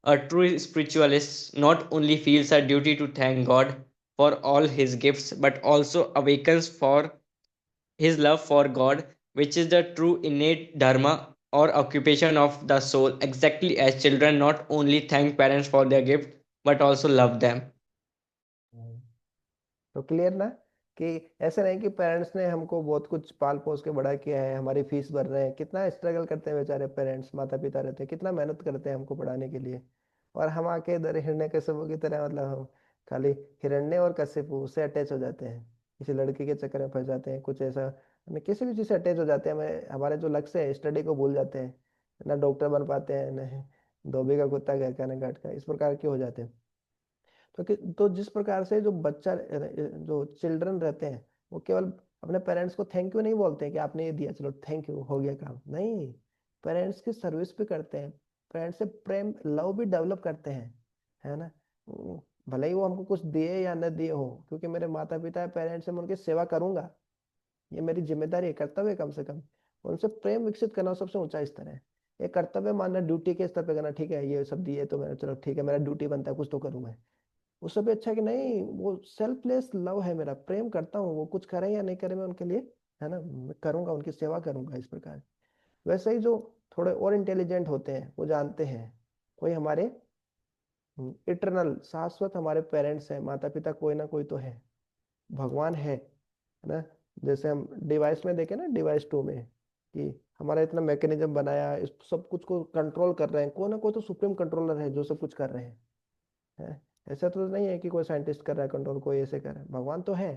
A true spiritualist not only feels a duty to thank God for all his gifts, but also awakens for his love for God, which is the true innate dharma or occupation of the soul, exactly as children not only thank parents for their gift, but also love them. तो clear ना, कि ऐसे नहीं कि parents ने हमको बहुत कुछ पाल पोस के बड़ा किया है, हमारी फीस भर रहे हैं, कितना स्ट्रगल करते हैं बेचारे पेरेंट्स, माता पिता रहते हैं, कितना मेहनत करते हैं हमको पढ़ाने के लिए, और हम आके इधर हिरण्यकश्यप की तरह, मतलब हम खाली हिरण्य और कश्यप से अटैच हो जाते हैं, किसी लड़की के चक्कर में फंस जाते हैं, कुछ ऐसा, हमें किसी भी चीज़ से अटैच हो जाते हैं, हमें हमारे जो लक्ष्य है स्टडी को भूल जाते हैं, ना डॉक्टर बन पाते हैं, न धोबी का कुत्ता घर का न घाट का, इस प्रकार के हो जाते हैं। तो जिस प्रकार से जो बच्चा जो चिल्ड्रन रहते हैं, वो केवल अपने पेरेंट्स को थैंक यू नहीं बोलते हैं कि आपने ये दिया चलो थैंक यू हो गया काम, नहीं, पेरेंट्स की सर्विस भी करते हैं, पेरेंट्स से प्रेम लव भी डेवलप करते हैं, है ना। भले ही वो हमको कुछ दिए या न दिए हो, क्योंकि मेरे माता पिता है, पेरेंट्स है, मैं उनकी सेवा करूंगा, ये मेरी जिम्मेदारी है, कर्तव्य है, कम से कम उनसे प्रेम विकसित करना सबसे ऊंचा स्तर है। एक कर्तव्य मानना ड्यूटी के स्तर पे करना, ठीक है ये सब दिए तो मैं चलो ठीक है मेरा ड्यूटी बनता है कुछ तो करूँ मैं, उससे भी अच्छा है कि नहीं वो सेल्फलेस लव है, मेरा प्रेम करता हूँ, वो कुछ करें या नहीं करें मैं उनके लिए, है ना, मैं करूंगा उनकी सेवा करूंगा इस प्रकार। वैसे ही जो थोड़े और इंटेलिजेंट होते हैं वो जानते हैं कोई हमारे इटरनल शाश्वत हमारे पेरेंट्स हैं, माता पिता कोई ना कोई तो है, भगवान है ना। जैसे हम डिवाइस में देखें ना, डिवाइस 2 में, कि हमारा इतना मैकेनिज्म बनाया, इस सब कुछ को कंट्रोल कर रहे हैं, कोई ना कोई तो सुप्रीम कंट्रोलर है जो सब कुछ कर रहे हैं, है। ऐसा तो नहीं है कि कोई साइंटिस्ट कर रहा है कंट्रोल, कोई ऐसे कर रहा है, भगवान तो है।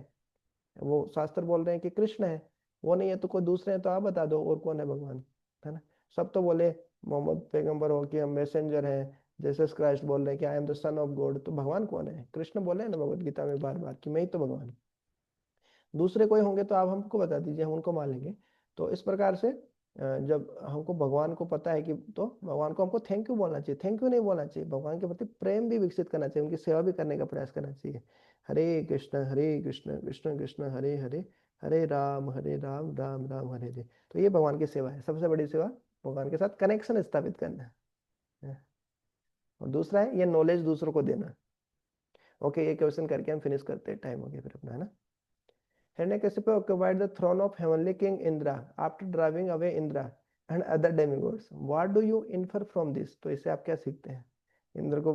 वो शास्त्र बोल रहे हैं कि कृष्ण है, वो नहीं है तो कोई दूसरे हैं, तो आप बता दो और कौन है भगवान, है ना। सब तो बोले मोहम्मद पैगंबर हो कि हम मैसेंजर हैं, जीसस क्राइस्ट बोल रहे हैं कि I am the son of God, तो भगवान कौन है, कृष्ण बोले हैं ना भगवत गीता में बार बार कि मैं ही तो भगवान हूँ। दूसरे कोई होंगे तो आप हमको बता दीजिए, हम उनको मान लेंगे। तो इस प्रकार से जब हमको भगवान को पता है कि, तो भगवान को हमको थैंक यू बोलना चाहिए, थैंक यू नहीं बोलना चाहिए, भगवान के प्रति प्रेम भी विकसित करना चाहिए, उनकी सेवा भी करने का प्रयास करना चाहिए। हरे कृष्ण कृष्ण कृष्ण हरे हरे, हरे राम राम राम हरे हरे। तो ये भगवान की सेवा है, सबसे बड़ी सेवा भगवान के साथ कनेक्शन स्थापित करना है। और दूसरा है ये नॉलेज दूसरों को देना। ओके, ये क्वेश्चन करके हम फिनिश करते हैं, टाइम हो गया फिर अपना, है ना। Hiranyakashipu occupied the throne of heavenly king Indra after driving away Indra and other demigods. What do you infer from this? तो इससे आप क्या सीखते हैं? इंद्र को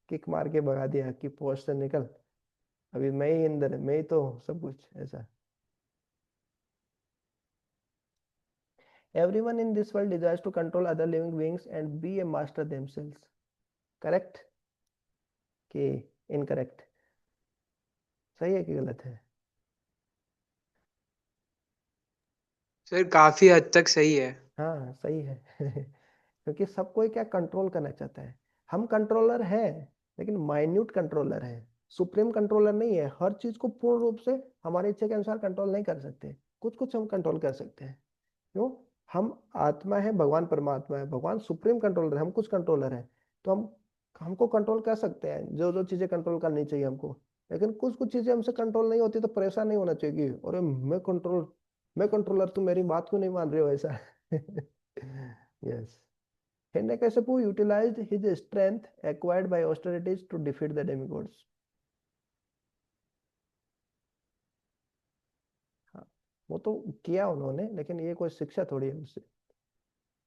किक मार के भगा दिया कि पोस्ट से निकल, अभी मैं ही इंद्र, मैं ही तो सब कुछ, ऐसा। Everyone in this world desires to control other living beings and be a master themselves. Correct? कि इनकरेक्ट? सही है कि गलत है? सर काफी हद तक सही है। हाँ सही है। क्योंकि सब कोई क्या कंट्रोल करना चाहता है, हम कंट्रोलर हैं लेकिन माइन्यूट कंट्रोलर है, सुप्रीम कंट्रोलर नहीं है, हर चीज को पूर्ण रूप से हमारी इच्छा के अनुसार कंट्रोल नहीं कर सकते, कुछ कुछ हम कंट्रोल कर सकते हैं। क्यों? हम आत्मा है, भगवान परमात्मा है, भगवान सुप्रीम कंट्रोलर है, हम कुछ कंट्रोलर है। तो हम हमको कंट्रोल कर सकते हैं जो जो चीजें कंट्रोल करनी चाहिए हमको, लेकिन कुछ कुछ चीजें हमसे कंट्रोल नहीं होती तो परेशान नहीं होना चाहिए कि अरे मैं कंट्रोलर, तुम मेरी बात क्यों नहीं मान रहे हो ऐसा। Yes. Hiranyakashipu utilized his strength acquired by austerities to defeat the demigods. हाँ, वो तो किया उन्होंने, लेकिन ये कोई शिक्षा थोड़ी है उससे।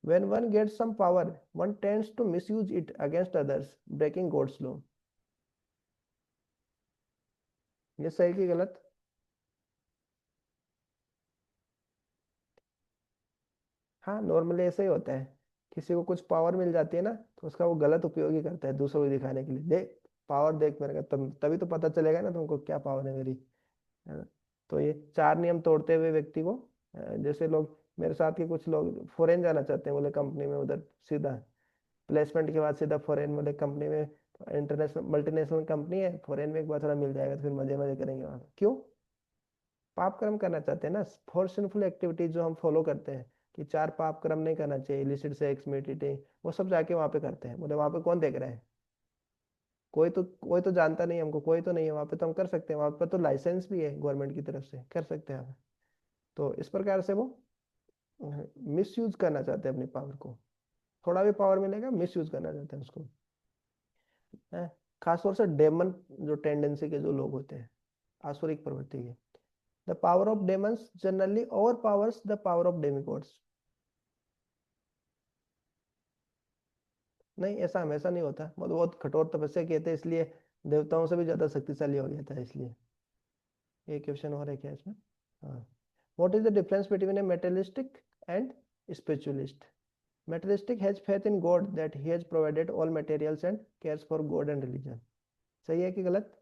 When one gets some power, one tends to misuse it against others, breaking God's law. ये सही कि गलत? हाँ, नॉर्मली ऐसे ही होता है, किसी को कुछ पावर मिल जाती है ना तो उसका वो गलत उपयोग ही करता है दूसरों को दिखाने के लिए, देख पावर देख मेरे का, तभी तो पता चलेगा ना तुमको क्या पावर है मेरी, है ना। तो ये 4 नियम तोड़ते हुए व्यक्ति को, जैसे लोग मेरे साथ के कुछ लोग फॉरेन जाना चाहते हैं, बोले कंपनी में उधर सीधा प्लेसमेंट के बाद सीधा फॉरेन, बोले कंपनी में, इंटरनेशनल मल्टीनेशनल कंपनी है फॉरेन में, एक बार थोड़ा मिल जाएगा तो फिर मजे मजे करेंगे वहाँ पे। क्यों? पाप कर्म करना चाहते हैं ना, फॉर सिंफुल एक्टिविटीज जो हम फॉलो करते हैं कि 4 पाप कर्म नहीं करना चाहिए, इलिसिट सेक्स, मेडिटेटिंग, वो सब जाके वहाँ पे करते हैं। बोले वहाँ पे कौन देख रहा है? कोई तो जानता नहीं हमको, कोई तो नहीं है वहाँ पे, तो हम कर सकते हैं, वहाँ पे तो लाइसेंस भी है गवर्नमेंट की तरफ से, कर सकते हैं हम। तो इस प्रकार से वो मिस यूज करना चाहते हैं अपनी पावर को, थोड़ा भी पावर मिलेगा मिस यूज करना चाहते हैं उसको, है। खासतौर से डेमन जो टेंडेंसी के जो लोग होते हैं, आसुरिक प्रवृत्ति के, the power of demons generally over powers the power of demigods. नहीं, ऐसा हमेशा नहीं होता, मतलब बहुत कठोर तपस्या किए थे इसलिए देवताओं से भी ज्यादा शक्तिशाली हो गया था इसलिए। ये क्वेश्चन हो रहा है क्या इसमें? हाँ। What is the difference between A materialistic and spiritualist? Materialistic has faith in God that he has provided all materials and cares for God and religion. सही है कि गलत?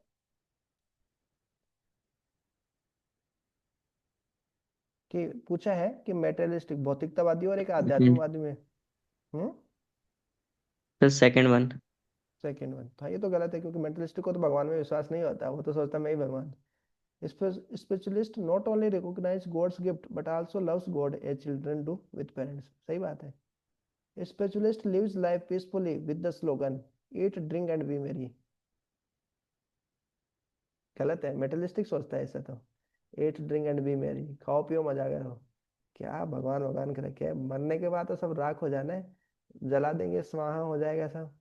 कि पूछा है कि मेटेरियलिस्टिक भौतिकतावादी और एक आध्यात्मवादी में, The second one. Second one. हाँ, ये तो गलत है क्योंकि मेटेरियलिस्टिक को तो भगवान में विश्वास नहीं होता, वो तो सोचता मैं ही भगवान। Spiritualist not only recognise God's gift but also loves God as children do with parents. सही बात है। Spiritualist lives life peacefully with the slogan eat drink and be merry. गलत है, मेटेरियलिस्टिक सोचता है ऐसा तो, ईट ड्रिंक एंड बी मेरी, खाओ पियो मजा करो। क्या भगवान भगवान कर रखे है, मरने के बाद तो सब राख हो जाना है, जला देंगे स्वाहा हो जाएगा सब,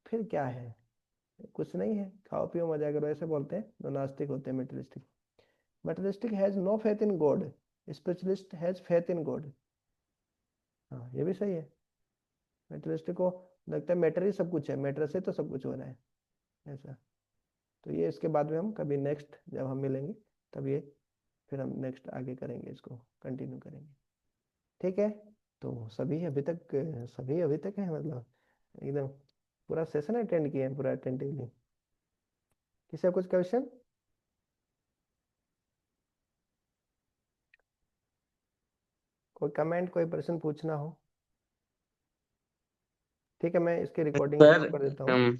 फिर क्या है, कुछ नहीं है, खाओ पियो मजा करो, ऐसे बोलते हैं जो नास्तिक होते हैं materialistic. Materialistic has no faith in God, spiritualist has faith in God. हाँ, ये भी सही है। मेटेरियलिस्टिक को लगता है मैटर ही सब कुछ है, मैटर से तो सब कुछ हो रहा है, ऐसा। तो ये इसके बाद में हम कभी नेक्स्ट जब हम मिलेंगे तब ये फिर हम नेक्स्ट आगे करेंगे, इसको कंटिन्यू करेंगे। ठीक है, तो सभी अभी तक है, मतलब एकदम पूरा सेशन अटेंड किए हैं पूरा अटेंटिवली। किसी का कुछ क्वेश्चन? कोई कमेंट, कोई प्रश्न पूछना हो? ठीक है, मैं इसकी रिकॉर्डिंग Sir, स्टॉप कर देता हूँ।